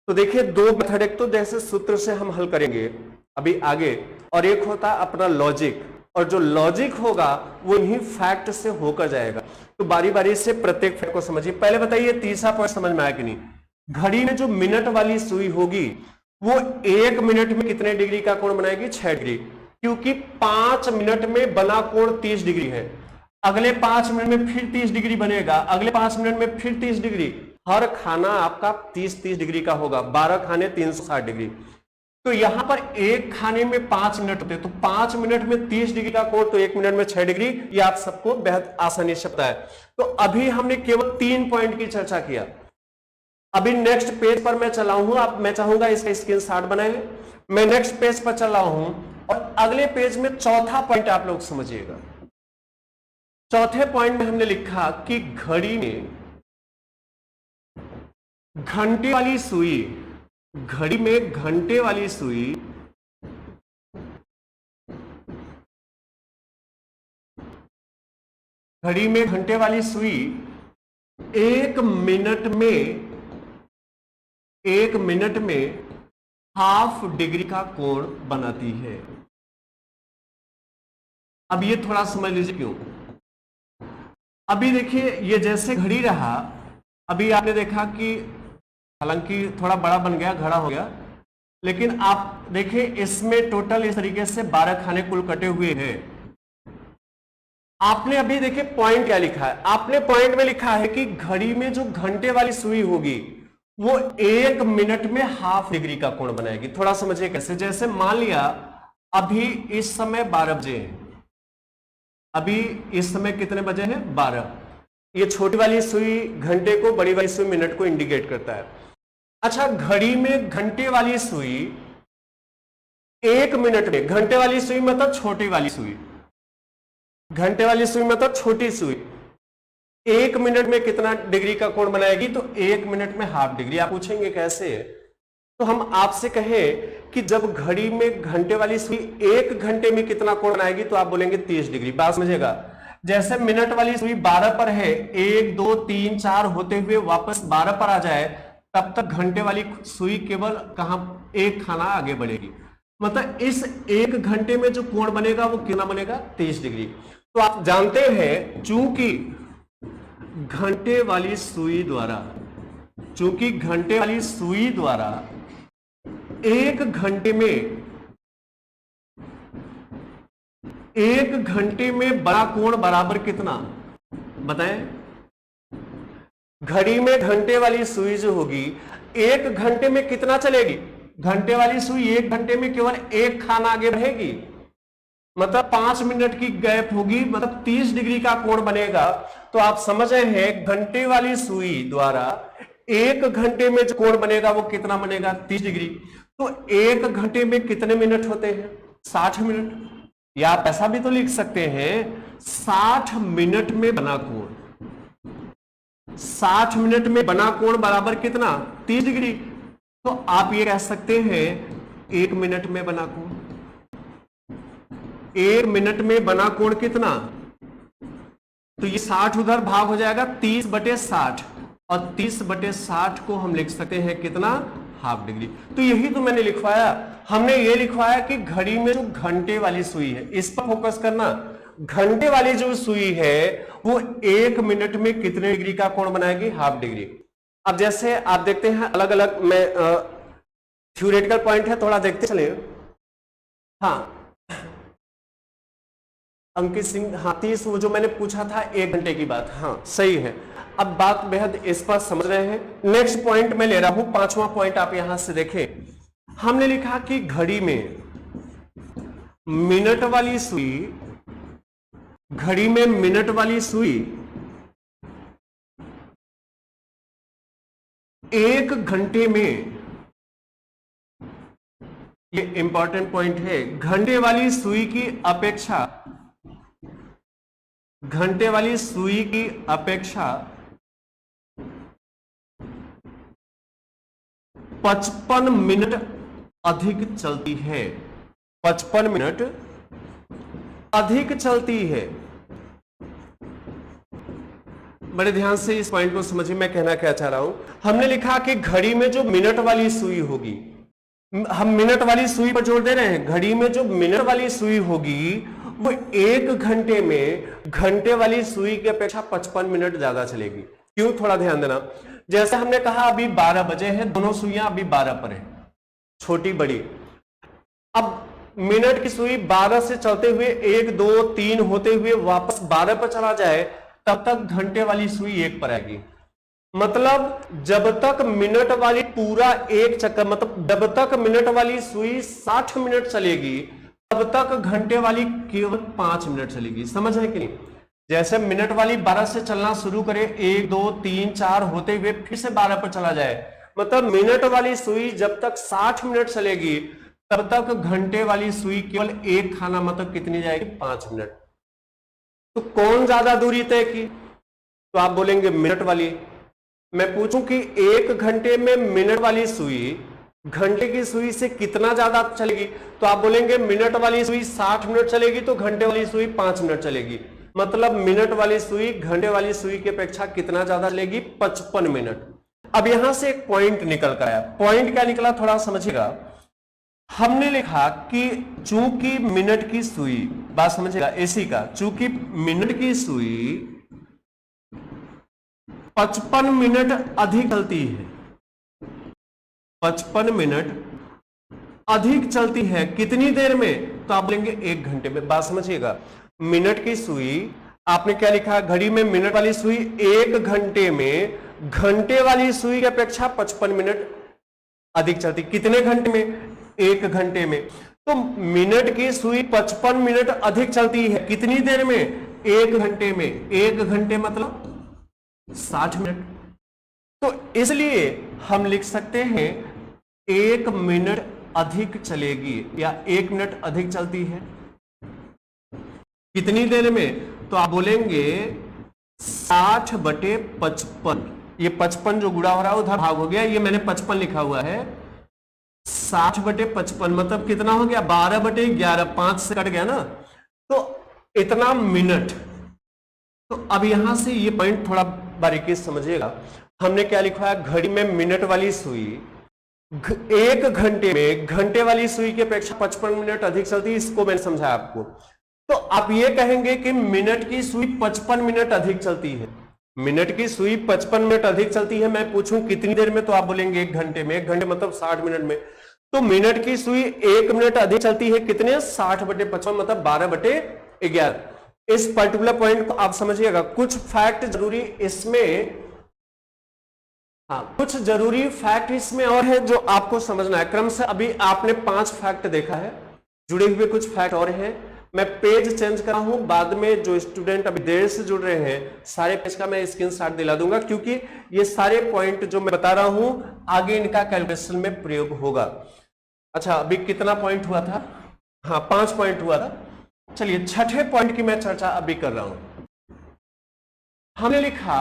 तो देखिए 2 मेथड, एक तो जैसे सूत्र से हम हल करेंगे अभी आगे, और एक होता अपना लॉजिक, और जो लॉजिक होगा वो इन्हीं फैक्ट से होकर जाएगा। तो बारी बारी से प्रत्येक फैक्ट को समझिए। पहले बताइए तीसरा पॉइंट समझ में आया कि नहीं? घड़ी में जो मिनट वाली सुई होगी वो 1 मिनट में कितने डिग्री का कोण बनाएगी? 6 डिग्री। क्योंकि 5 मिनट में बना कोण 30 डिग्री है, अगले 5 मिनट में फिर 30 डिग्री बनेगा, अगले 5 मिनट में फिर 30 डिग्री। हर खाना आपका 30-30 डिग्री का होगा, 12 खाने 360 डिग्री। तो यहां पर 1 खाने में 5 मिनट होते हैं, तो 5 मिनट में 30 डिग्री का कोण, तो 1 मिनट में 6 डिग्री। ये आप सबको बेहद आसानी से पता है। तो अभी हमने केवल 3 पॉइंट की चर्चा किया। अभी नेक्स्ट पेज पर मैं चला हूं, आप मैं चाहूंगा इसका स्क्रीनशॉट बनाएं। मैं नेक्स्ट पेज पर चला हूं और अगले पेज में चौथा पॉइंट आप लोग समझिएगा। चौथे पॉइंट में हमने लिखा कि घड़ी में घंटे वाली सुई, घड़ी में घंटे वाली सुई घड़ी में घंटे वाली सुई 1 मिनट में 1 मिनट में हाफ डिग्री का कोण बनाती है। अब ये थोड़ा समझ लीजिए क्यों। अभी देखिए ये जैसे घड़ी रहा, अभी आपने देखा कि हालांकि थोड़ा बड़ा बन गया, घड़ा हो गया, लेकिन आप देखिए इसमें टोटल इस तरीके से 12 खाने कुल कटे हुए हैं। आपने अभी देखिए पॉइंट क्या लिखा है, आपने पॉइंट में लिखा है कि घड़ी में जो घंटे वाली सुई होगी वो 1 मिनट में हाफ डिग्री का कोण बनाएगी। थोड़ा समझिए कैसे। जैसे मान लिया अभी इस समय 12 बजे हैं, अभी इस समय कितने बजे हैं? 12। ये छोटी वाली सुई घंटे को, बड़ी वाली सुई मिनट को इंडिकेट करता है। अच्छा, घड़ी में घंटे वाली सुई 1 मिनट में, घंटे वाली सुई मतलब छोटी वाली सुई, घंटे वाली सुई मतलब छोटी सुई, 1 मिनट में कितना डिग्री का कोण बनाएगी? तो 1 मिनट में हाफ डिग्री। आप पूछेंगे कैसे? तो हम आपसे कहें कि जब घड़ी में घंटे वाली सुई 1 घंटे में कितना कोण बनाएगी, तो आप बोलेंगे 30 डिग्री। बात समझिएगा। जैसे मिनट वाली सुई 12 पर है, 1 2 3 4 होते हुए वापस 12 पर आ जाए, तब तक घंटे वाली सुई केवल कहां? 1 खाना आगे बढ़ेगी। मतलब इस 1 घंटे में जो कोण बनेगा वो कितना बनेगा? 30 डिग्री। तो आप जानते हैं चूंकि घंटे वाली सुई द्वारा, चूंकि घंटे वाली सुई द्वारा 1 घंटे में, 1 घंटे में बड़ा कोण बराबर कितना? बताएं। घड़ी में घंटे वाली सुई जो होगी 1 घंटे में कितना चलेगी? घंटे वाली सुई 1 घंटे में केवल 1 खाना आगे बढ़ेगी, मतलब 5 मिनट की गैप होगी, मतलब 30 डिग्री का कोण बनेगा। तो आप समझ रहे हैं घंटे वाली सुई द्वारा 1 घंटे में जो कोण बनेगा वो कितना बनेगा? 30 डिग्री। तो 1 घंटे में कितने मिनट होते हैं? 60 मिनट। या आप ऐसा भी तो लिख सकते हैं 60 मिनट में बना कोण, 60 मिनट में बना कोण बराबर कितना? 30 डिग्री। तो आप ये कह सकते हैं 1 मिनट में बना कोण, 1 मिनट में बना कोण कितना? तो ये 60 उधर भाग हो जाएगा 30/60, और 30/60 को हम लिख सकते हैं कितना? Half degree. तो यही तो मैंने लिखवाया। हमने ये लिखवाया कि घड़ी में जो घंटे वाली सुई है, इस पर फोकस करना। घंटे वाली जो सुई है वो 1 मिनट में कितने डिग्री का कोण बनाएगी? Half degree. अब जैसे आप देखते हैं अलग अलग में थ्योरेटिकल पॉइंट है, थोड़ा देखते चले। हाँ अंकित सिंह, हाँ 30, वो जो मैंने पूछा था 1 घंटे की बात, हाँ सही है। अब बात बेहद इस पर समझ रहे हैं। नेक्स्ट पॉइंट मैं ले रहा हूं, 5वां पॉइंट आप यहां से देखें। हमने लिखा कि घड़ी में मिनट वाली सुई, घड़ी में मिनट वाली सुई 1 घंटे में, ये इंपॉर्टेंट पॉइंट है, घंटे वाली सुई की अपेक्षा, घंटे वाली सुई की अपेक्षा 55 मिनट अधिक चलती है, 55 मिनट अधिक चलती है। बड़े ध्यान से इस पॉइंट को समझिए, मैं कहना क्या चाह रहा हूं। हमने लिखा कि घड़ी में जो मिनट वाली सुई होगी, हम मिनट वाली सुई पर जोर दे रहे हैं, घड़ी में जो मिनट वाली सुई होगी वो 1 घंटे में घंटे वाली सुई की अपेक्षा 55 मिनट ज्यादा चलेगी। क्यों? थोड़ा ध्यान देना। जैसे हमने कहा अभी 12 बजे हैं, दोनों सुइयां अभी 12 पर है, छोटी बड़ी। अब मिनट की सुई 12 से चलते हुए 1 2 3 होते हुए वापस 12 पर चला जाए, तब तक घंटे वाली सुई 1 पर आएगी। मतलब जब तक मिनट वाली पूरा एक चक्कर, मतलब जब तक मिनट वाली सुई 60 मिनट चलेगी, तब तक घंटे वाली केवल 5 मिनट चलेगी। समझ है कि नहीं? जैसे मिनट वाली 12 से चलना शुरू करे, 1 2 3 4 होते हुए फिर से 12 पर चला जाए, मतलब मिनट वाली सुई जब तक 60 मिनट चलेगी तब तक घंटे वाली सुई केवल 1 खाना, मतलब कितनी जाएगी? 5 मिनट। तो कौन ज्यादा दूरी तय की? तो आप बोलेंगे मिनट वाली। मैं पूछूं कि 1 घंटे में मिनट वाली सुई घंटे की सुई से कितना ज्यादा चलेगी? तो आप बोलेंगे मिनट वाली सुई 60 मिनट चलेगी तो घंटे वाली सुई 5 मिनट चलेगी। मतलब मिनट वाली सुई घंटे वाली सुई की अपेक्षा कितना ज्यादा चलेगी? 55 मिनट। अब यहां से एक पॉइंट निकल कर आया। पॉइंट क्या निकला थोड़ा समझिएगा। हमने लिखा कि चूंकि मिनट की सुई, बात समझिएगा एसी का, चूंकि मिनट की सुई 55 मिनट अधिक चलती है, 55 मिनट अधिक चलती है, कितनी देर में? तो आप बोलेंगे 1 घंटे में। बात समझिएगा, मिनट की सुई, आपने क्या लिखा घड़ी में, मिनट वाली सुई 1 घंटे में, घंटे वाली सुई की अपेक्षा 55 मिनट अधिक चलती। कितने घंटे में? 1 घंटे में। तो मिनट की सुई 55 मिनट अधिक चलती है, कितनी देर में? 1 घंटे में। 1 घंटे मतलब 60 मिनट। तो इसलिए हम लिख सकते हैं 1 मिनट अधिक चलेगी, या 1 मिनट अधिक चलती है कितनी देर में? तो आप बोलेंगे 60/55। ये 55 जो गुणा हो रहा है उधर भाग हो गया, ये मैंने 55 लिखा हुआ है। 60/55 मतलब कितना हो गया? 12/11, 5 से कट गया ना, तो इतना मिनट। तो अब यहां से ये पॉइंट थोड़ा बारीकी से समझिएगा। हमने क्या लिखा है, घड़ी में मिनट वाली सुई 1 घंटे में घंटे वाली सुई की अपेक्षा 55 मिनट अधिक चलती है, इसको मैंने समझाया आपको। तो आप ये कहेंगे कि मिनट की सुई 55 मिनट अधिक चलती है, मिनट की सुई 55 मिनट अधिक चलती है, मैं पूछूं कितनी देर में? तो आप बोलेंगे 1 घंटे में। 1 घंटे मतलब 60 मिनट में। तो मिनट की सुई 1 मिनट अधिक चलती है, कितने? 60/55 मतलब 12/11। इस पर्टिकुलर पॉइंट को आप समझिएगा। कुछ फैक्ट जरूरी इसमें, कुछ जरूरी फैक्ट इसमें और है जो आपको समझना है क्रम से। अभी आपने 5 फैक्ट देखा है, जुड़े हुए कुछ फैक्ट और हैं। मैं पेज चेंज कर रहा हूं, बाद में जो स्टूडेंट अभी देर से जुड़ रहे हैं सारे पेज का मैं स्क्रीनशॉट दिला दूंगा, क्योंकि ये सारे पॉइंट जो मैं बता रहा हूं आगे इनका कैलकुलेशन में प्रयोग होगा। अच्छा, अभी कितना पॉइंट हुआ था? 5 पॉइंट हुआ था। चलिए, छठे पॉइंट की मैं चर्चा अभी कर रहा हूं। हमने लिखा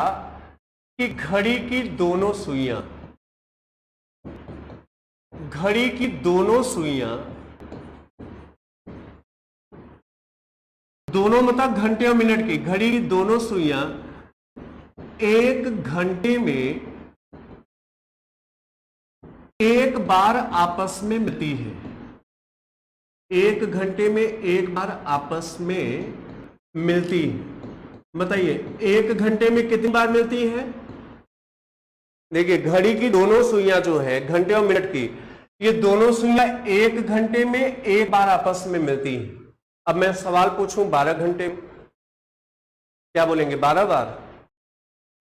कि घड़ी की दोनों सुइयां, घड़ी की दोनों सुइयां, दोनों मतलब घंटे और मिनट की, घड़ी की दोनों सुइयां 1 घंटे में 1 बार आपस में मिलती है। 1 घंटे में 1 बार आपस में मिलती है। बताइए 1 घंटे में कितनी बार मिलती है? देखिए, घड़ी की दोनों सुइयां जो है घंटे और मिनट की, ये दोनों सुइयां 1 घंटे में 1 बार आपस में मिलती हैं। अब मैं सवाल पूछूं 12 घंटे, क्या बोलेंगे? 12 बार।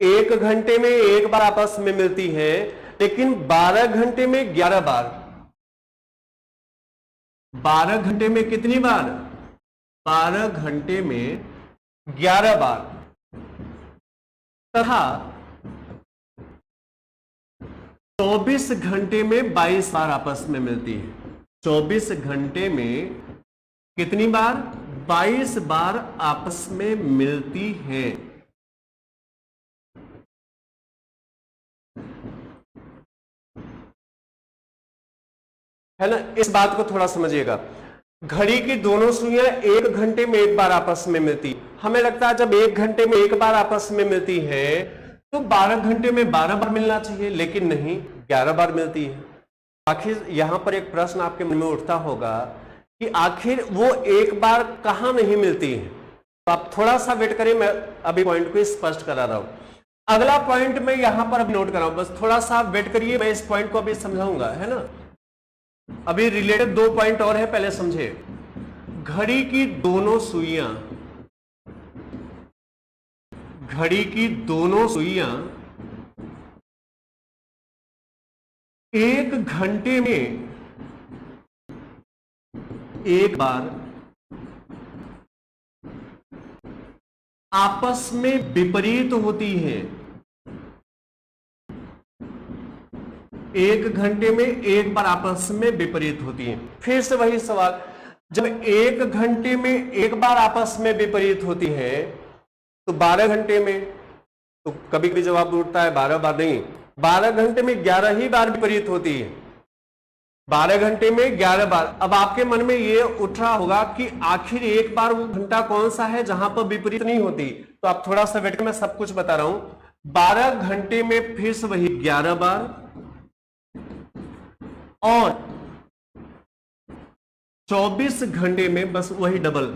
1 घंटे में 1 बार आपस में मिलती है, लेकिन 12 घंटे में 11 बार। 12 घंटे में कितनी बार? 12 घंटे में 11 बार। तथा 24 घंटे में 22 बार आपस में मिलती है। 24 घंटे में कितनी बार? 22 बार आपस में मिलती है। है ना? इस बात को थोड़ा समझिएगा। घड़ी की दोनों सुइयां 1 घंटे में 1 बार आपस में मिलती। हमें लगता है जब 1 घंटे में 1 बार आपस में मिलती है तो 12 घंटे में 12 बार मिलना चाहिए, लेकिन नहीं, 11 बार मिलती है। आखिर यहां पर एक प्रश्न आपके मन में उठता होगा कि आखिर वो 1 बार कहां नहीं मिलती है। तो आप थोड़ा सा वेट करिए, मैं अभी पॉइंट को स्पष्ट करा रहा हूं। अगला पॉइंट मैं यहां पर अभी नोट कर रहा हूं, बस थोड़ा सा वेट करिए, मैं इस पॉइंट को अभी समझाऊंगा, है ना। अभी रिलेटेड 2 पॉइंट और है, पहले समझे। घड़ी की दोनों सुइयां, घड़ी की दोनों सुइयां 1 घंटे में 1 बार आपस में विपरीत होती है। 1 घंटे में 1 बार आपस में विपरीत होती है। फिर से वही सवाल, जब 1 घंटे में 1 बार आपस में विपरीत होती है तो 12 घंटे में, तो कभी कभी जवाब उठता है 12 बार नहीं, 12 घंटे में 11 ही बार विपरीत होती है। 12 घंटे में 11 बार। अब आपके मन में ये उठ रहा होगा कि आखिर 1 बार वो घंटा कौन सा है जहां पर विपरीत नहीं होती। तो आप थोड़ा सा वेट, मैं सब कुछ बता रहा हूं। 12 घंटे में फिर से वही 11 बार, और 24 घंटे में बस वही डबल,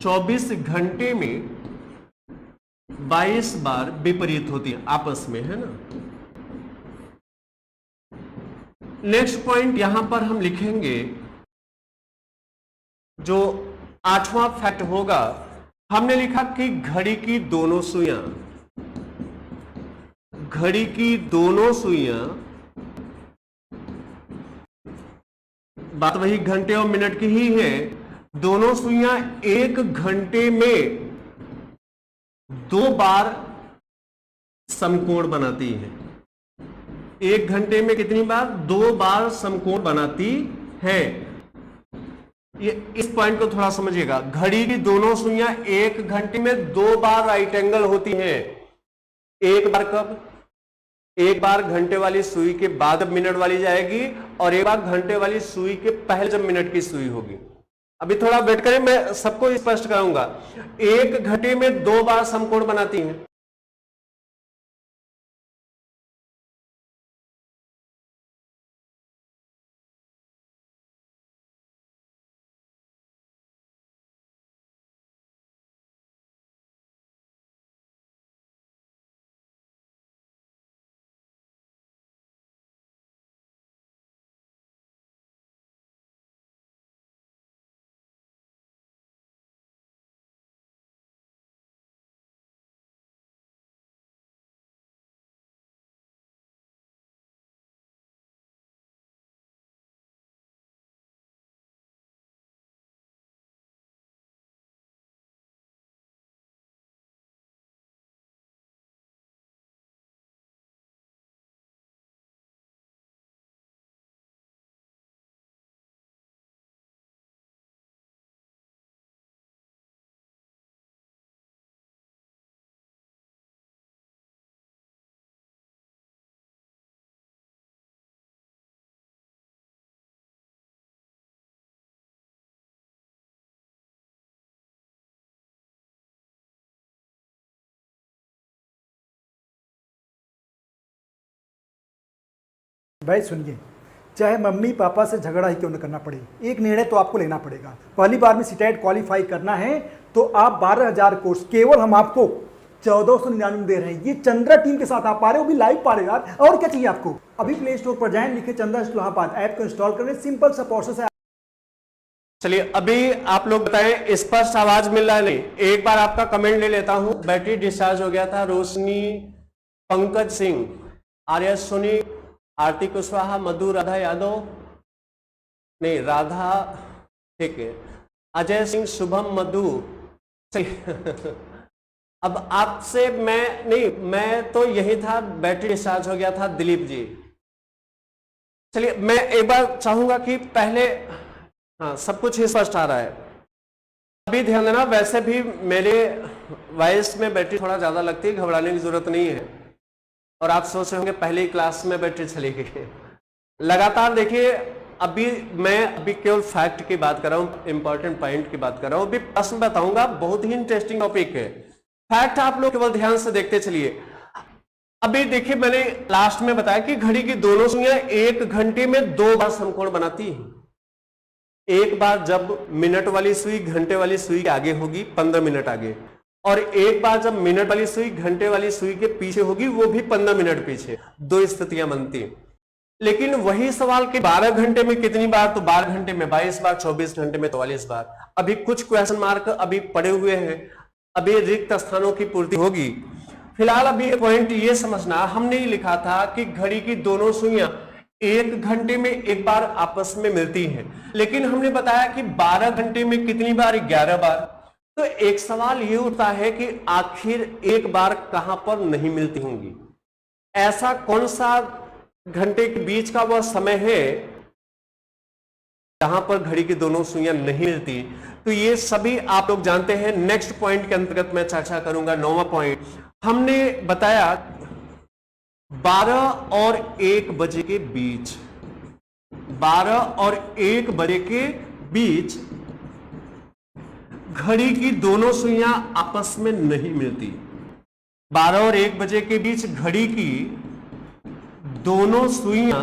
24 घंटे में 22 बार विपरीत होती है आपस में, है ना। नेक्स्ट पॉइंट यहां पर हम लिखेंगे, जो 8वां फैक्ट होगा, हमने लिखा कि घड़ी की दोनों सुइयां, घड़ी की दोनों सुइयां, बात वही घंटे और मिनट की ही है, दोनों सुइयां 1 घंटे में 2 बार समकोण बनाती है। 1 घंटे में कितनी बार? 2 बार समकोण बनाती है। ये इस पॉइंट को थोड़ा समझिएगा, घड़ी की दोनों सुइयां 1 घंटे में 2 बार राइट एंगल होती हैं। एक बार कब? एक बार घंटे वाली सुई के बाद मिनट वाली जाएगी, और एक बार घंटे वाली सुई के पहले जब मिनट की सुई होगी। अभी थोड़ा वेट करें, मैं सबको स्पष्ट कराऊंगा। 1 घंटे में 2 बार समकोण बनाती हैं। भाई सुनिए, चाहे मम्मी पापा से झगड़ा ही क्यों न करना पड़े, एक निर्णय तो आपको लेना पड़ेगा। पहली बार में सीटेट क्वालिफाई करना है तो आप 12,000 कोर्स केवल हम आपको 1499 दे रहे हैं। ये चंद्रा टीम के साथ आप पा रहे हो, भी लाइव पा रहे हो यार। और क्या चाहिए आपको? अभी प्ले स्टोर पर जाएं, लिखे चंद्रा इस्लाहाबाद, ऐप को इंस्टॉल करें। सिंपल सा प्रोसेस है। चलिए, अभी आप लोग बताएं, स्पष्ट आवाज मिल रहा है नहीं? एक बार आपका कमेंट ले लेता हूं। बैटरी डिस्चार्ज हो गया था। रोशनी, पंकज सिंह, आर्या सोनी, आरती कुशवाहा, मधु, राधा यादव, नहीं राधा, ठीक है, अजय सिंह, शुभम, मधु। अब आपसे मैं तो यही था, बैटरी डिस्चार्ज हो गया था। दिलीप जी, चलिए मैं एक बार चाहूंगा कि पहले, हाँ सब कुछ स्पष्ट आ रहा है। अभी ध्यान देना, वैसे भी मेरे वॉइस में बैटरी थोड़ा ज्यादा लगती है, घबराने की जरूरत नहीं है। और आप सोच रहे होंगे पहले ही क्लास में बैटरी चली गई। लगातार देखिए, मैं केवल फैक्ट की बात कर रहा हूं, इंपॉर्टेंट पॉइंट की बात कर रहा हूं। अभी प्रश्न बताऊंगा, बहुत ही इंटरेस्टिंग टॉपिक है। फैक्ट आप लोग केवल ध्यान से देखते चलिए। अभी देखिए, मैंने लास्ट में बताया कि घड़ी की दोनों सुइयां 1 घंटे में 2 बार समकोण बनाती हैं। एक बार जब मिनट वाली सुई घंटे वाली सुई के आगे होगी, 15 मिनट आगे, और एक बार जब मिनट वाली सुई घंटे वाली सुई के पीछे होगी, वो भी 15 मिनट पीछे। 2 स्थितियां बनती हैं। लेकिन वही सवाल कि 12 घंटे में कितनी बार, तो 12 घंटे में 22 बार, 24 घंटे में 44 बार। अभी कुछ क्वेश्चन मार्क अभी पड़े हुए हैं, अभी रिक्त स्थानों की पूर्ति होगी। फिलहाल अभी पॉइंट ये समझना, हमने ही लिखा था कि घड़ी की दोनों सुइयां 1 घंटे में 1 बार आपस में मिलती हैं, लेकिन हमने बताया कि 12 घंटे में कितनी बार? 11 बार। तो एक सवाल ये उठता है कि आखिर एक बार कहां पर नहीं मिलती होंगी? ऐसा कौन सा घंटे के बीच का वह समय है जहां पर घड़ी की दोनों सुइयां नहीं मिलती? तो ये सभी आप लोग जानते हैं। नेक्स्ट पॉइंट के अंतर्गत मैं चर्चा करूंगा। 9वां पॉइंट हमने बताया 12 और 1 बजे के बीच, 12 और 1 बजे के बीच घड़ी की दोनों सुइयां आपस में नहीं मिलती। 12 और 1 बजे के बीच घड़ी की दोनों सुइयां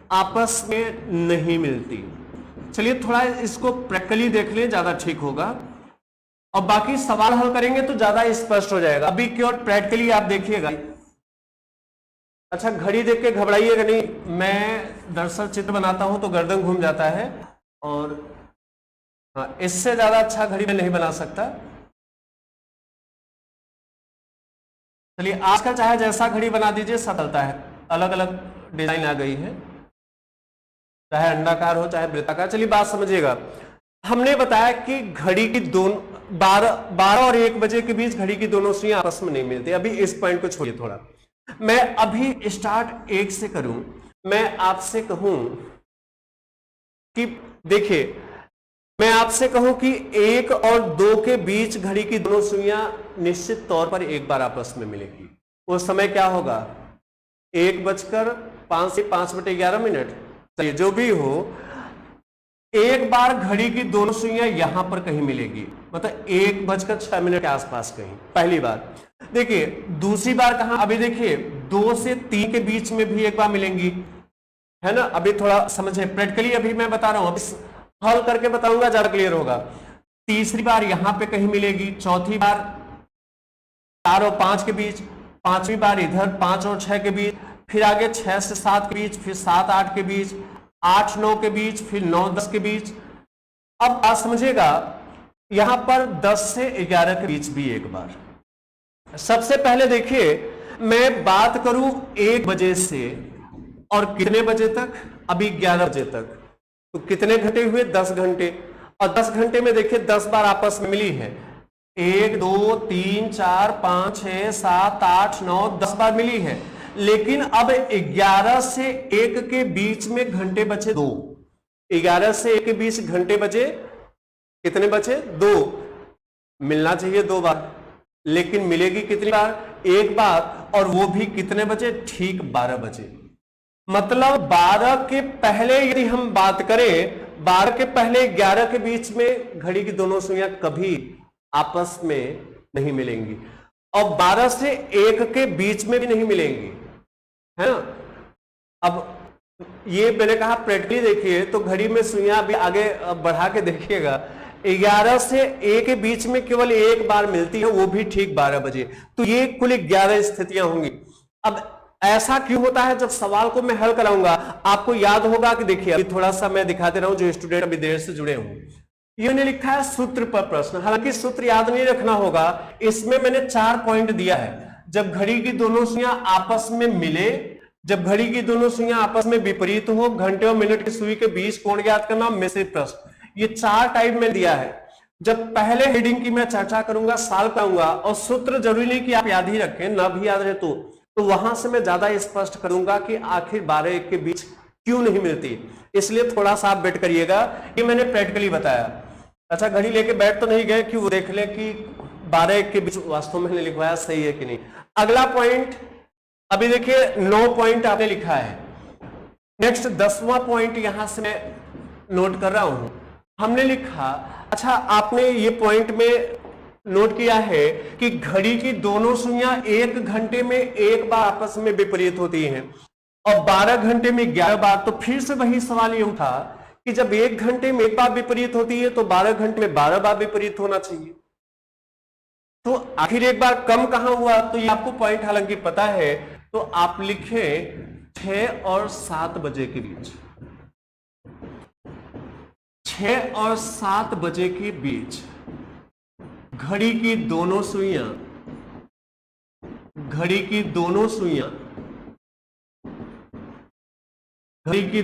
आपस में नहीं मिलती। चलिए थोड़ा इसको प्रैक्टिकली देख लें, ज्यादा ठीक होगा, और बाकी सवाल हल करेंगे तो ज्यादा स्पष्ट हो जाएगा। अभी केवल प्रैक्टिकली आप देखिएगा। अच्छा, घड़ी देख के घबराइएगा नहीं, मैं दरअसल चित्र बनाता हूं तो गर्दन घूम जाता है, और हाँ, इससे ज्यादा अच्छा घड़ी में नहीं बना सकता। चलिए, आजकल चाहे जैसा घड़ी बना दीजिए सब चलता है, अलग अलग डिजाइन आ गई है, चाहे अंडाकार हो चाहे वृत्ताकार। चलिए बात समझिएगा। हमने बताया कि घड़ी की दोनों 12 और 1 बजे के बीच घड़ी की दोनों सुइयां आपस में नहीं मिलती। अभी इस पॉइंट को छोड़िए थोड़ा, मैं अभी स्टार्ट 1 से करूं। मैं आपसे कहूं कि देखिए, मैं आपसे कहूं कि 1 और 2 के बीच घड़ी की दोनों सुइयां निश्चित तौर पर एक बार आपस में मिलेगी। उस समय क्या होगा? 1:05 से 5/11। चलिए जो भी हो, एक बार घड़ी की दोनों सुइयां यहां पर कहीं मिलेगी, मतलब 1:06 के आसपास कहीं, पहली बार। देखिए दूसरी बार कहां? अभी देखिए 2 से 3 के बीच में भी एक बार मिलेंगी, है ना। अभी थोड़ा समझे, प्रैक्टिकली अभी मैं बता रहा हूं, अभी हल करके बताऊंगा, ज्यादा क्लियर होगा। तीसरी बार यहां पे कहीं मिलेगी, चौथी बार 4 और 5 के बीच, पांचवी बार इधर 5 और 6 के बीच, फिर आगे 6 से 7 के बीच, फिर 7-8 के बीच, 8-9 के बीच, फिर 9-10 के बीच। अब आप समझिएगा, यहां पर 10 से 11 के बीच भी एक बार। सबसे पहले देखिए, मैं बात करूं 1 बजे से और कितने बजे तक? अभी 11 बजे तक, तो कितने घंटे हुए? 10 घंटे। और 10 घंटे में देखिए 10 बार आपस में मिली है, 1 2 3 4 5 6 7 8 9 10 बार मिली है। लेकिन अब 11 से 1 के बीच में घंटे बचे 2। 11 से 1 के बीच घंटे बचे, कितने बचे? 2। मिलना चाहिए 2 बार, लेकिन मिलेगी कितनी बार? 1 बार, और वो भी कितने बजे? ठीक 12 बजे। मतलब 12 के पहले यदि हम बात करें, 12 के पहले 11 के बीच में घड़ी की दोनों सुइयां कभी आपस में नहीं मिलेंगी, और 12 से 1 के बीच में भी नहीं मिलेंगी, है ना। अब ये मैंने कहा प्रैक्टिकली देखिए, तो घड़ी में सुइयां अभी आगे बढ़ा के देखिएगा, 11 से 1 के बीच में केवल एक बार मिलती है, वो भी ठीक 12 बजे। तो ये कुल 11 स्थितियां होंगी। अब ऐसा क्यों होता है? जब सवाल को मैं हल कराऊंगा आपको याद होगा कि देखिए, अभी थोड़ा सा मैं दिखाते रहूं जो स्टूडेंट अभी देर से जुड़े हों। ये मैंने लिखा है सूत्र पर प्रश्न, हालांकि सूत्र याद नहीं रखना होगा, इसमें मैंने 4 पॉइंट दिया है। जब घड़ी की दोनों सुइयां आपस में मिले, जब घड़ी की दोनों सुइयां आपस में विपरीत हो, घंटे और मिनट की सुई के बीच कोण ज्ञात करना, मिश्रित प्रश्न, ये 4 टाइप में दिया है। जब पहले हेडिंग की मैं चर्चा करूंगा, साल पाऊंगा, और सूत्र जरूरी नहीं कि आप याद ही रखें, ना भी याद रहे तो वहां से मैं ज्यादा स्पष्ट करूंगा कि आखिर 12-1 के बीच क्यों नहीं मिलती। इसलिए थोड़ा सा आप वेट करिएगा, ये मैंने प्रैक्टिकली बताया। अच्छा, घड़ी लेके बैठ तो नहीं गए कि वो देख ले कि 12-1 के बीच वास्तव में लिखवाया सही है कि नहीं। अगला पॉइंट, अभी देखिए 9 पॉइंट आपने लिखा है। नेक्स्ट 10वां पॉइंट यहां से मैं नोट कर रहा हूं। हमने लिखा, अच्छा आपने ये पॉइंट में नोट किया है कि घड़ी की दोनों सुइयां 1 घंटे में एक बार आपस में विपरीत होती हैं, और 12 घंटे में 11 बार। तो फिर से वही सवाल ये उठा कि जब 1 घंटे में एक बार विपरीत होती है, तो 12 घंटे में 12 बार विपरीत होना चाहिए। तो आखिर एक बार कम कहां हुआ? तो ये आपको पॉइंट हालांकि पता है, तो आप लिखे 6 और 7 बजे के बीच। 6 और 7 बजे के बीच घड़ी की दोनों सुइयां घड़ी की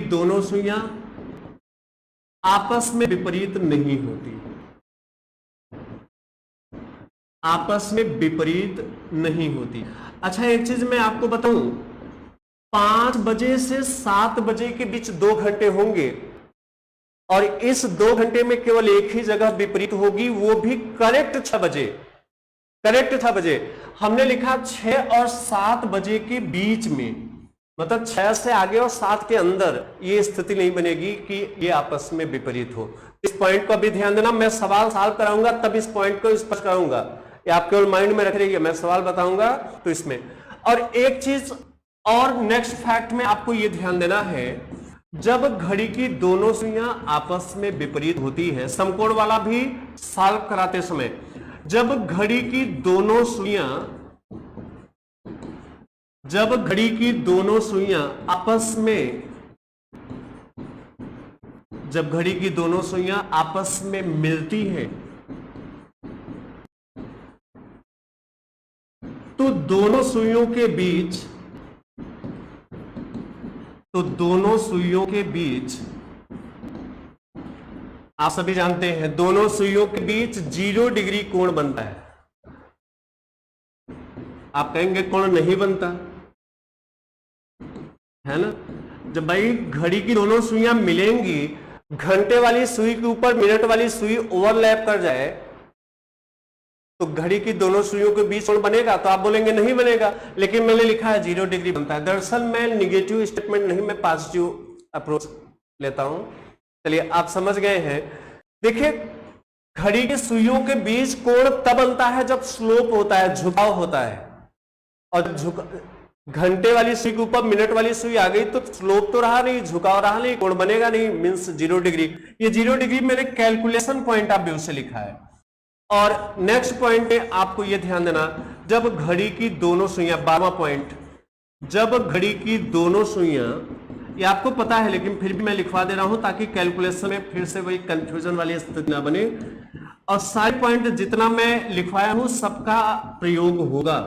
दोनों सुइयां आपस में विपरीत नहीं होती, आपस में विपरीत नहीं होती। अच्छा, एक चीज मैं आपको बताऊं, 5 बजे से 7 बजे के बीच 2 घंटे होंगे, और इस 2 घंटे में केवल एक ही जगह विपरीत होगी, वो भी करेक्ट 6 बजे। करेक्ट 6 बजे हमने लिखा 6 और 7 बजे के बीच में मतलब 6 से आगे और 7 के अंदर ये स्थिति नहीं बनेगी कि ये आपस में विपरीत हो। इस पॉइंट को भी ध्यान देना, मैं सवाल सॉल्व कराऊंगा तब इस पॉइंट को स्पष्ट करूंगा, ये आप केवल माइंड में रख रही है, मैं सवाल बताऊंगा तो इसमें। और एक चीज और नेक्स्ट फैक्ट में आपको ये ध्यान देना है, जब घड़ी की दोनों सुइयां आपस में विपरीत होती है, समकोण वाला भी सॉल्व कराते समय, जब घड़ी की दोनों सुइयां आपस में मिलती है तो दोनों सुइयों के बीच आप सभी जानते हैं, दोनों सुइयों के बीच 0 डिग्री कोण बनता है। आप कहेंगे कोण नहीं बनता है ना। जब भाई घड़ी की दोनों सुइयां मिलेंगी, घंटे वाली सुई के ऊपर मिनट वाली सुई ओवरलैप कर जाए तो घड़ी की दोनों सुइयों के बीच कोण बनेगा, तो आप बोलेंगे नहीं बनेगा, लेकिन मैंने लिखा है 0 डिग्री बनता है। दरअसल मैं निगेटिव स्टेटमेंट नहीं, मैं पॉजिटिव अप्रोच लेता हूं। चलिए आप समझ गए हैं। देखिए घड़ी की सुइयों के बीच कोण तब बनता है जब स्लोप होता है, झुकाव होता है, और घंटे वाली सुई के ऊपर मिनट वाली सुई आ गई तो स्लोप तो रहा नहीं, झुकाव रहा नहीं, कोण बनेगा नहीं, मींस 0 डिग्री। ये 0 डिग्री मैंने कैलकुलेशन पॉइंट ऑफ व्यू से लिखा है। और नेक्स्ट पॉइंट में आपको यह ध्यान देना, जब घड़ी की दोनों सुइयां, 12वां पॉइंट, जब घड़ी की दोनों सुइयां, ये आपको पता है लेकिन फिर भी मैं लिखवा दे रहा हूं ताकि कैलकुलेशन में फिर से वही कंफ्यूजन वाली स्थिति ना बने, और सारे पॉइंट जितना मैं लिखवाया हूं सबका प्रयोग होगा।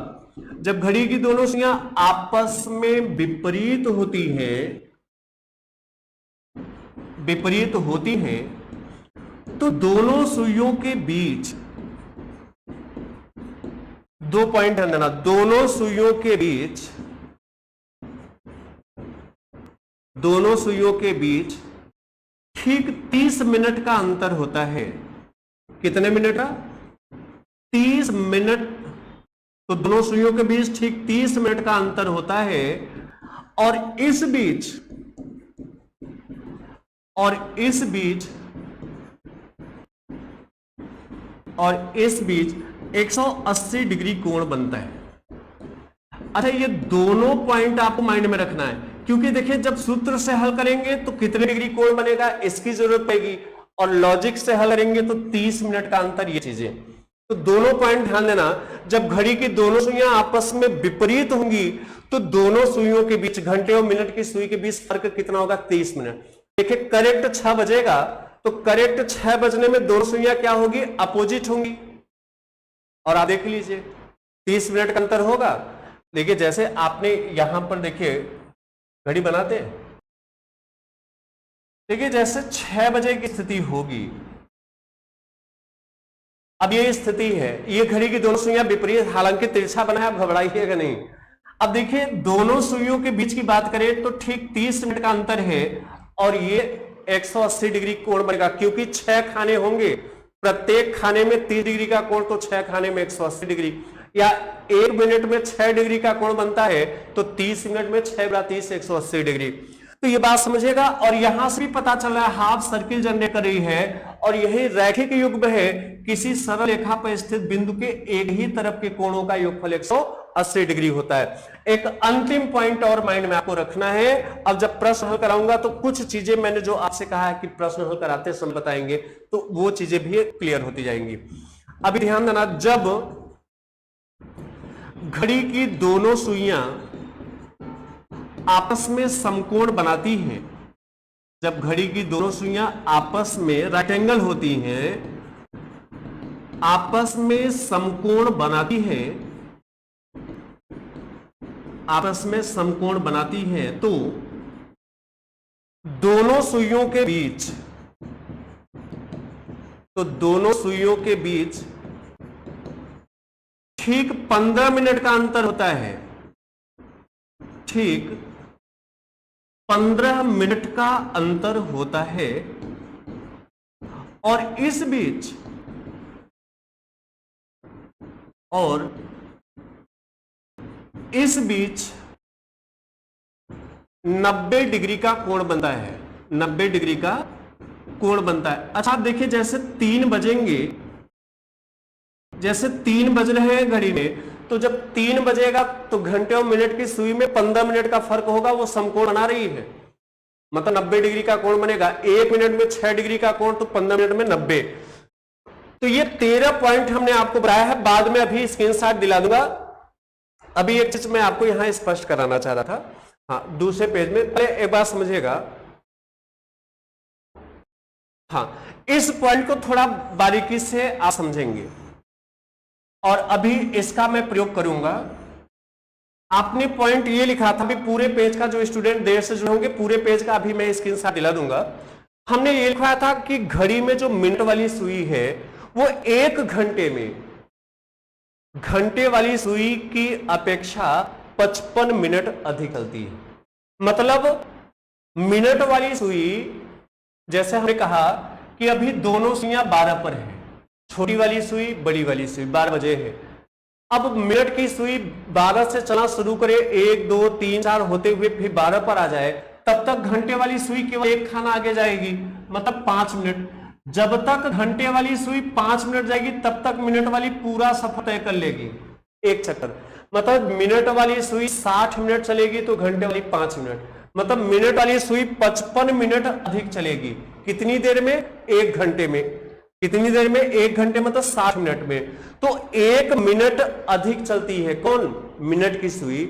जब घड़ी की दोनों सुइयां आपस में विपरीत होती हैं तो दोनों सुइयों के बीच, 2 पॉइंट ध्यान देना, दोनों सुइयों के बीच ठीक 30 मिनट का अंतर होता है। कितने मिनट का? 30 मिनट। तो दोनों सुइयों के बीच ठीक 30 मिनट का अंतर होता है, और इस बीच 180 डिग्री कोण बनता है। अच्छा, ये दोनों पॉइंट आपको माइंड में रखना है, क्योंकि देखिए जब सूत्र से हल करेंगे तो कितने डिग्री कोण बनेगा इसकी जरूरत पड़ेगी, और लॉजिक से हल करेंगे तो 30 मिनट का अंतर, ये चीजें। तो दोनों पॉइंट ध्यान देना, जब घड़ी की दोनों सुइयां आपस में विपरीत होंगी तो दोनों सुइयों के बीच, घंटे और मिनट की सुई के बीच फर्क कितना होगा? 30 मिनट। देखिए करेक्ट 6 बजेगा तो करेक्ट 6 बजने में दोनों सुइयां क्या होगी? अपोजिट होंगी। और आप देख लीजिए 30 मिनट का अंतर होगा। देखिए जैसे आपने यहां पर देखिए घड़ी बनाते हैं, देखिए जैसे 6 बजे की स्थिति होगी, अब ये स्थिति है, ये घड़ी की दोनों सुइयां विपरीत, हालांकि तिरछा बना है, आप घबराइएगा नहीं। अब देखिए दोनों सुइयों के बीच की बात करें तो ठीक 30 मिनट का अंतर है, और ये 180 डिग्री कोण बनेगा, क्योंकि 6 खाने होंगे, प्रत्येक खाने में 30 डिग्री का कोण, तो 6 खाने में 180 डिग्री, या 1 मिनट में 6 डिग्री का कोण बनता है तो 30 मिनट में 6 × 30 180 डिग्री। तो ये बात समझिएगा। और यहां से भी पता चल रहा है हाफ सर्किल जनरेट कर रही है, और यही रैखिक युग्म है, किसी सरल रेखा पर स्थित बिंदु के एक ही तरफ के कोणों का योगफल 180 डिग्री होता है। एक अंतिम पॉइंट और माइंड में आपको रखना है। अब जब प्रश्न हल कराऊंगा तो कुछ चीजें मैंने जो आपसे कहा है कि प्रश्न हल कराते समय बताएंगे, तो वो चीजें भी क्लियर होती जाएंगी। अभी ध्यान देना, जब घड़ी की दोनों सुइयां आपस में समकोण बनाती हैं, जब घड़ी की दोनों सुइयां आपस में राइट एंगल होती हैं, आपस में समकोण बनाती हैं, आपस में समकोण बनाती हैं, तो दोनों सुइयों के बीच ठीक 15 मिनट का अंतर होता है, ठीक 15 मिनट का अंतर होता है, और इस बीच 90 डिग्री का कोण बनता है, 90 डिग्री का कोण बनता है। अच्छा आप देखिए, जैसे 3 बजेंगे, जैसे 3 बज रहे हैं घड़ी में, तो जब 3 बजेगा तो घंटे और मिनट की सुई में 15 मिनट का फर्क होगा, वो समकोण बना रही है, मतलब 90 डिग्री का कोण बनेगा। 1 मिनट में 6 डिग्री का कोण, तो 15 मिनट में 90। तो ये 13 पॉइंट हमने आपको बताया है, बाद में अभी स्क्रीनशॉट दिला दूंगा। अभी एक चीज मैं आपको यहां स्पष्ट कराना चाह रहा था, हाँ दूसरे पेज में, पहले एक बात समझिएगा। हाँ, इस पॉइंट को थोड़ा बारीकी से आप समझेंगे, और अभी इसका मैं प्रयोग करूंगा। आपने पॉइंट ये लिखा था, अभी पूरे पेज का, जो स्टूडेंट देर से जुड़े होंगे, पूरे पेज का अभी मैं स्क्रीनशॉट दिला दूंगा। हमने ये लिखा था कि घड़ी में जो मिनट वाली सुई है वो 1 घंटे में घंटे वाली सुई की अपेक्षा 55 मिनट अधिक चलती है। मतलब मिनट वाली सुई, जैसे हमने कहा कि अभी दोनों सुइयां 12 पर है, छोटी वाली सुई बड़ी वाली सुई 12 बजे है। अब मिनट की सुई 12 से चलना शुरू करे, 1 2 3 4 होते हुए फिर 12 पर आ जाए, तब तक घंटे वाली सुई केवल 1 खाना आगे जाएगी, मतलब 5 मिनट। जब तक घंटे वाली सुई 5 मिनट जाएगी, तब तक मिनट वाली पूरा सफर तय कर लेगी, एक चक्कर। मतलब मिनट वाली सुई 60 मिनट चलेगी तो घंटे वाली 5 मिनट, मतलब मिनट वाली सुई 55 मिनट अधिक चलेगी। कितनी देर में? 1 घंटे में। कितनी देर में? 1 घंटे, मतलब 60 मिनट में। तो 1 मिनट अधिक चलती है, कौन? मिनट की सुई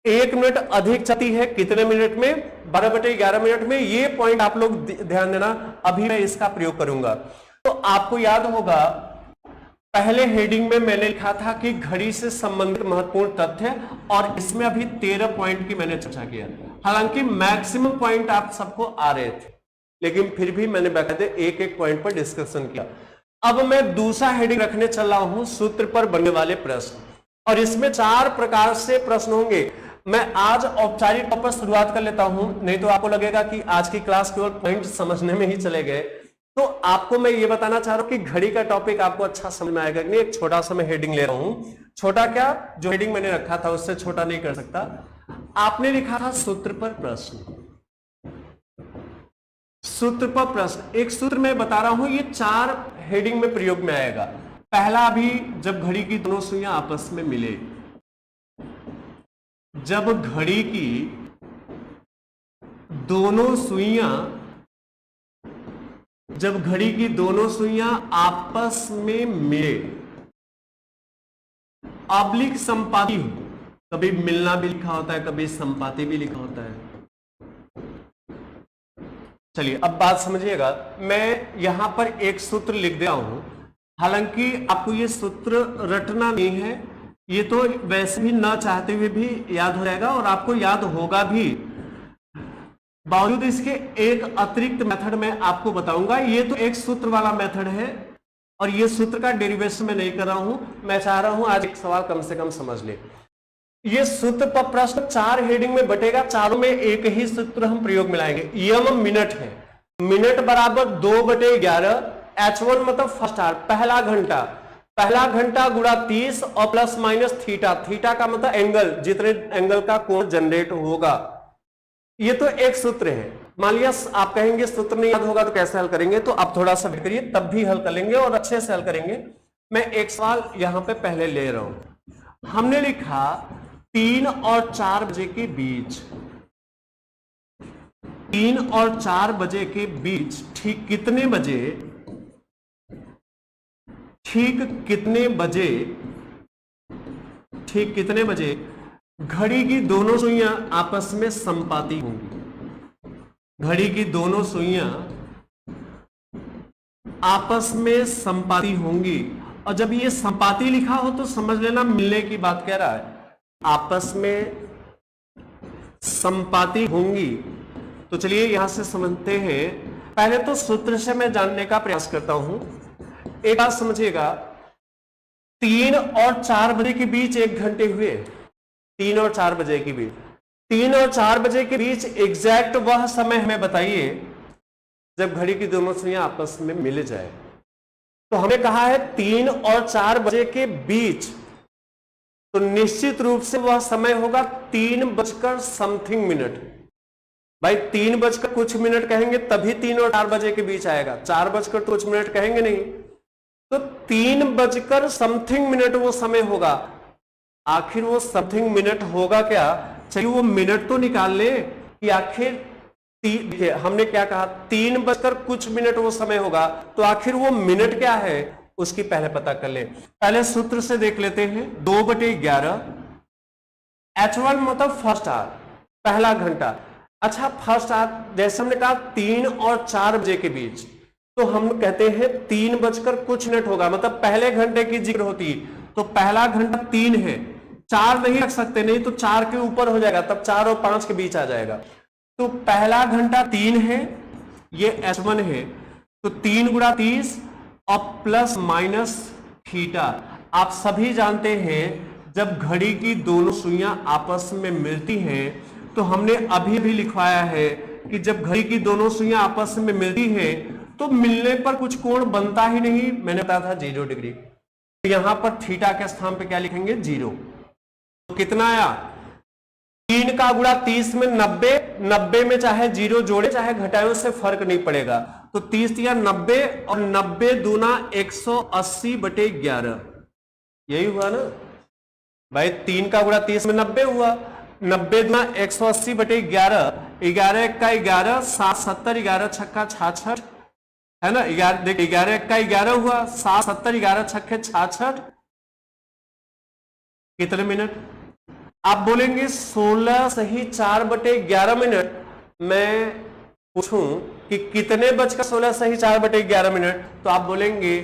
1 मिनट अधिक चलती है, कितने मिनट में? 12/11 मिनट में। ये पॉइंट आप लोग ध्यान देना, अभी मैं इसका प्रयोग करूंगा। तो आपको याद होगा, पहले हेडिंग में मैंने लिखा था कि घड़ी से संबंधित महत्वपूर्ण तथ्य, और इसमें अभी 13 पॉइंट की मैंने चर्चा किया। हालांकि मैक्सिमम पॉइंट आप सबको आ रहे थे, लेकिन फिर भी मैंने बाकायदे एक एक पॉइंट पर डिस्कशन किया। अब मैं दूसरा हेडिंग रखने चल रहा हूं, सूत्र पर बनने वाले प्रश्न, और इसमें 4 प्रकार से प्रश्न होंगे। मैं आज औपचारिक तौर पर शुरुआत कर लेता हूं, नहीं तो आपको लगेगा कि आज की क्लास केवल पॉइंट समझने में ही चले गए। तो आपको मैं ये बताना चाह रहा हूं कि घड़ी का टॉपिक आपको अच्छा समझ में आएगा कि नहीं। एक छोटा सा मैं हेडिंग ले रहा हूं, छोटा क्या, जो हेडिंग मैंने रखा था उससे छोटा नहीं कर सकता। आपने लिखा था सूत्र पर प्रश्न, सूत्र पर प्रश्न। एक सूत्र मैं बता रहा हूं, ये 4 हेडिंग में प्रयोग में आएगा। पहला, अभी जब घड़ी की दोनों सुइयां आपस में मिले, जब घड़ी की दोनों सुइयां, जब घड़ी की दोनों सुइयां आपस में मिले, ऑब्लिक संपाती हो, कभी मिलना भी लिखा होता है, कभी संपाती भी लिखा होता है। चलिए अब बात समझिएगा, मैं यहां पर एक सूत्र लिख दिया हूं। हालांकि आपको ये सूत्र रटना नहीं है, ये तो वैसे भी ना चाहते हुए भी याद हो जाएगा, और आपको याद होगा भी। बावजूद इसके एक अतिरिक्त मेथड मैं आपको बताऊंगा। ये तो एक सूत्र वाला मेथड है, और ये सूत्र का डेरिवेशन मैं नहीं कर रहा हूं। मैं चाह रहा हूं आज एक सवाल कम से कम समझ ले। ये सूत्र पर प्रश्न 4 हेडिंग में बटेगा, चारों में एक ही सूत्र हम प्रयोग में लाएंगे। यम मिनट है, मिनट बराबर 2/11, H1 मतलब फर्स्ट आवर, पहला घंटा, पहला घंटा गुणा 30 और प्लस माइनस थीटा, थीटा का मतलब एंगल, जितने एंगल का कोण जनरेट होगा। ये तो एक सूत्र है। मान लिया आप कहेंगे सूत्र नहीं याद होगा तो कैसे हल करेंगे, तो आप थोड़ा सा वेट करिए, तब भी हल कर लेंगे और अच्छे से हल करेंगे। मैं एक सवाल यहां पे पहले ले रहा हूं। हमने लिखा 3 और 4 बजे के बीच, 3 और 4 बजे के बीच ठीक कितने बजे, ठीक कितने बजे, ठीक कितने बजे घड़ी की दोनों सुइयां आपस में संपाती होंगी। घड़ी की दोनों सुइयां आपस में संपाती होंगी, और जब ये संपाती लिखा हो तो समझ लेना मिलने की बात कह रहा है। आपस में संपाती होंगी, तो चलिए यहां से समझते हैं। पहले तो सूत्र से मैं जानने का प्रयास करता हूं। एक बात समझिएगा, 3 और 4 बजे के बीच 1 घंटे हुए। 3 और 4 बजे के बीच, 3 और 4 बजे के बीच एग्जैक्ट वह समय हमें बताइए जब घड़ी की दोनों सुइयां आपस में मिल जाए। तो हमें कहा है 3 और 4 बजे के बीच, तो निश्चित रूप से वह समय होगा 3 बजकर समथिंग मिनट। भाई 3 बजकर कुछ मिनट कहेंगे तभी 3 और 4 बजे के बीच आएगा, 4 बजकर कुछ मिनट कहेंगे नहीं, तो 3 बजकर समथिंग मिनट वो समय होगा। आखिर वो समथिंग मिनट होगा क्या? चलिए वो मिनट तो निकाल ले कि आखिर हमने क्या कहा, 3 बजकर कुछ मिनट वो समय होगा, तो आखिर वो मिनट क्या है उसकी पहले पता कर ले। पहले सूत्र से देख लेते हैं, 2/11 H1 मतलब फर्स्ट आवर, पहला घंटा। अच्छा फर्स्ट आवर जैसे हमने कहा 3 और 4 बजे के बीच, तो हम कहते हैं 3 बजकर कुछ मिनट होगा, मतलब पहले घंटे की जिक्र होती, तो पहला घंटा 3 है, 4 नहीं रख सकते, नहीं तो 4 के ऊपर हो जाएगा, तब 4 और 5 के बीच आ जाएगा। तो पहला घंटा 3 है, ये H1 है, तो 3 × 30 और प्लस माइनस थीटा। आप सभी जानते हैं जब घड़ी की दोनों सुइयां आपस में मिलती हैं, तो हमने अभी भी लिखवाया है कि जब घड़ी की दोनों सुइयां आपस में मिलती हैं तो मिलने पर कुछ कोण बनता ही नहीं, मैंने बताया था 0 डिग्री। तो यहां पर थीटा के स्थान पे क्या लिखेंगे? 0। तो कितना आया? 3 का गुणा 30 में 90, 90 में चाहे 0 जोड़े चाहे घटाए उससे फर्क नहीं पड़ेगा, तो 30 या 90 और 90 दूना 180/11, यही हुआ ना भाई। 3 का गुणा 30 में 90 हुआ, 90 दूना 180/11, 11 × 1 = 11, 7 70, 11 छक्का 66 है ना, 11 × 1 = 11 हुआ, 7 70, 11 छक्के 66, कितने मिनट? आप बोलेंगे 16 सही 4/11 मिनट। मैं पूछूं कि कितने बजकर 16 सही 4/11 मिनट, तो आप बोलेंगे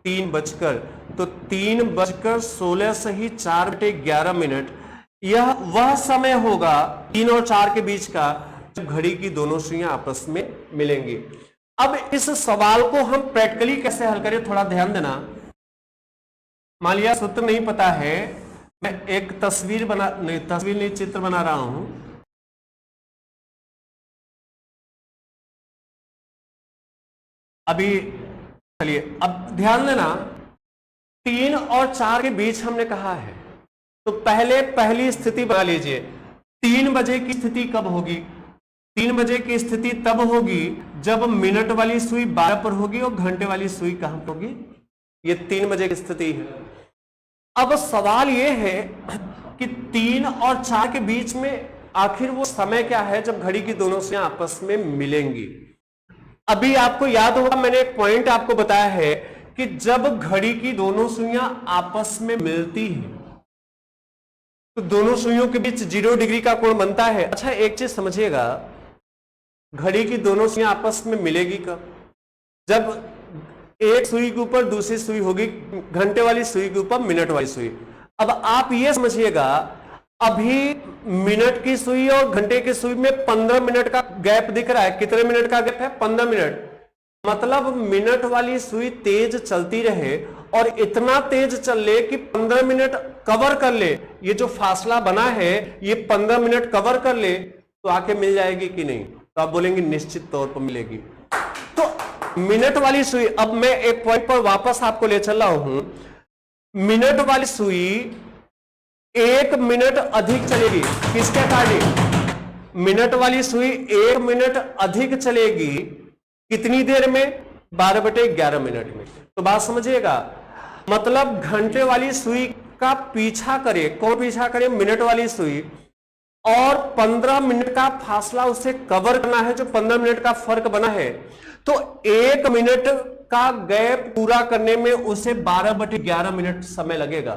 3 बजकर, तो 3 बजकर 16 सही 4/11 मिनट, यह वह समय होगा 3 और 4 के बीच का जब घड़ी की दोनों सुइयां आपस में मिलेंगी। अब इस सवाल को हम प्रैक्टिकली कैसे हल करें, थोड़ा ध्यान देना। मान लिया सूत्र नहीं पता है, मैं एक तस्वीर नहीं चित्र बना रहा हूं। अभी चलिए अब ध्यान देना, 3 और 4 के बीच हमने कहा है, तो पहले पहली स्थिति बना लीजिए। 3 बजे की स्थिति कब होगी? 3 बजे की स्थिति तब होगी जब मिनट वाली सुई 12 पर होगी और घंटे वाली सुई कहां पर होगी? ये 3 बजे की स्थिति है। अब सवाल यह है कि 3 और 4 के बीच में आखिर वो समय क्या है जब घड़ी की दोनों सुइयां आपस में मिलेंगी। अभी आपको याद होगा मैंने एक पॉइंट आपको बताया है कि जब घड़ी की दोनों सुइयां आपस में मिलती हैं तो दोनों सुइयों के बीच 0 डिग्री का कोण बनता है। अच्छा एक चीज समझिएगा, घड़ी की दोनों सुइयां आपस में मिलेगी कब? जब एक सुई के ऊपर दूसरी सुई होगी, घंटे वाली सुई के ऊपर मिनट वाली सुई। अब आप ये समझिएगा, अभी मिनट की सुई और घंटे की सुई में 15 मिनट का गैप दिख रहा है। कितने मिनट का गैप है? 15 मिनट। मतलब मिनट वाली सुई तेज चलती रहे और इतना तेज चल ले कि 15 मिनट कवर कर ले, ये जो फासला बना है ये 15 मिनट कवर कर ले, तो आके मिल जाएगी कि नहीं? तो आप बोलेंगे निश्चित तौर पर मिलेगी। तो मिनट वाली सुई, अब मैं एक पॉइंट पर वापस आपको ले चल रहा हूं, मिनट वाली सुई 1 मिनट अधिक चलेगी। किसके कारण? मिनट वाली सुई 1 मिनट अधिक चलेगी। कितनी देर में? 12/11 मिनट में। तो बात समझिएगा, मतलब घंटे वाली सुई का पीछा करे। कौन पीछा करे? मिनट वाली सुई। और 15 मिनट का फासला उसे कवर करना है, जो 15 मिनट का फर्क बना है, तो 1 मिनट का गैप पूरा करने में उसे 12/11 मिनट समय लगेगा।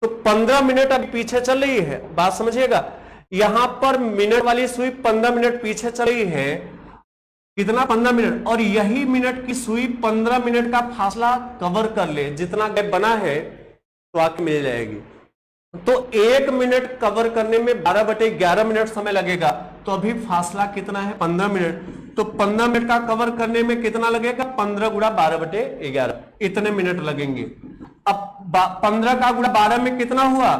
तो 15 मिनट अब पीछे चल रही है, बात समझिएगा। यहां पर मिनट वाली सुई 15 मिनट पीछे चल रही है। कितना? 15 मिनट। और यही मिनट की सुई 15 मिनट का फासला कवर कर ले, जितना गैप बना है, तो आके मिल जाएगी। तो 1 मिनट कवर करने में 12/11 मिनट समय लगेगा। तो अभी फासला कितना है? 15 मिनट। तो 15 मिनट का कवर करने में कितना लगेगा? 15 × 12/11, इतने मिनट लगेंगे। अब 15 का गुणा 12 में कितना हुआ?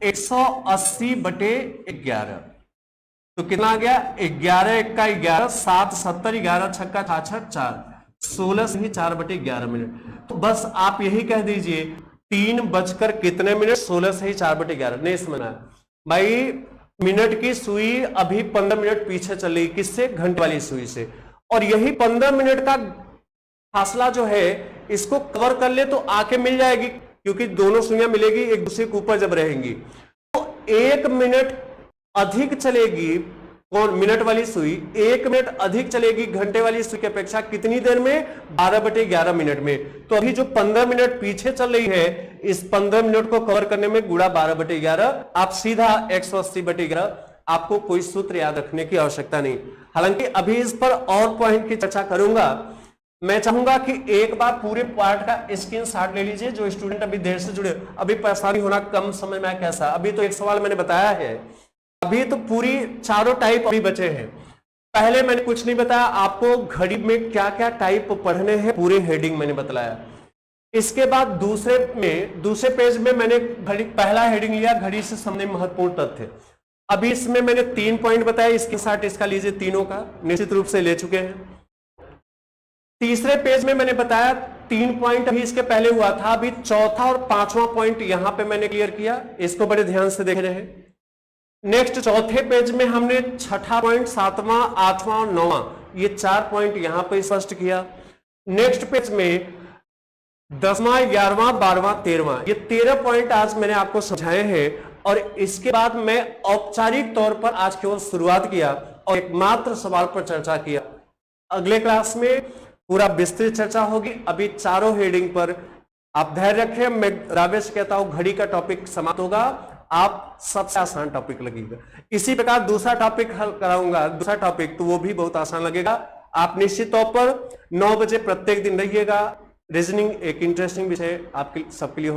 180/11। तो कितना आ गया? 11 × 1 = 11, 7 70, 11 छक्का 66, 4, 16 से ही 4/11 मिनट। तो बस आप यही कह दीजिए 3 बजकर कितने मिनट? 16 से ही 4/11। नहीं समझना भाई, मिनट की सुई अभी 15 मिनट पीछे चल रही, किससे? घंटे वाली सुई से। और यही 15 मिनट का फासला जो है इसको कवर कर ले तो आके मिल जाएगी, क्योंकि दोनों सुइयां मिलेगी एक दूसरे के ऊपर जब रहेंगी। तो 1 मिनट अधिक चलेगी कौन? मिनट वाली सुई 1 मिनट अधिक चलेगी घंटे वाली सुई की अपेक्षा। कितनी देर में? 12/11 मिनट में। तो अभी जो 15 मिनट पीछे चल रही है, इस 15 मिनट को कवर करने में गुणा 12/11, आप सीधा 180/11, आपको कोई सूत्र याद रखने की आवश्यकता नहीं। हालांकि अभी इस पर और पॉइंट की चर्चा करूंगा। मैं चाहूंगा कि एक बार पूरे पार्ट का स्क्रीनशॉट ले लीजिए। जो स्टूडेंट अभी देर से जुड़े, अभी परेशानी होना कम समझ में आया कैसा? अभी तो एक सवाल मैंने बताया है, अभी तो पूरी चारों टाइप अभी बचे हैं। पहले मैंने कुछ नहीं बताया आपको घड़ी में क्या क्या टाइप पढ़ने हैं, पूरे हेडिंग मैंने बतलाया। इसके बाद दूसरे पेज में मैंने घड़ी पहला हेडिंग लिया, घड़ी से संबंधित महत्वपूर्ण तथ्य। अभी इसमें मैंने 3 पॉइंट बताया, इसके साथ इसका लीजिए, तीनों का निश्चित रूप से ले चुके हैं। तीसरे पेज में मैंने बताया 3 पॉइंट अभी इसके पहले हुआ था, अभी चौथा और 5वां पॉइंट यहां पे मैंने क्लियर किया, इसको बड़े ध्यान से देख रहे हैं। नेक्स्ट चौथे पेज में हमने 6ठा पॉइंट, 7वां, 8वां और 9वां, ये 4 पॉइंट यहां पे स्पष्ट किया। नेक्स्ट पेज में 10वां, 11वां, 12वां, 13वां, ये 13 पॉइंट आज मैंने आपको समझाए हैं। और इसके बाद मैं औपचारिक तौर पर आज केवल शुरुआत किया और एकमात्र सवाल पर चर्चा किया। अगले क्लास में पूरा विस्तृत चर्चा होगी। अभी चारों हेडिंग पर आप धैर्य रखें। मैं रावेश से कहता हूं घड़ी का टॉपिक समाप्त होगा, आप सबसे आसान टॉपिक लगेगा। इसी प्रकार दूसरा टॉपिक हल कराऊंगा, दूसरा टॉपिक तो वो भी बहुत आसान लगेगा। आप निश्चित तौर पर 9 बजे प्रत्येक दिन रहिएगा। रीजनिंग एक इंटरेस्टिंग विषय आपके सबके लिए होगा।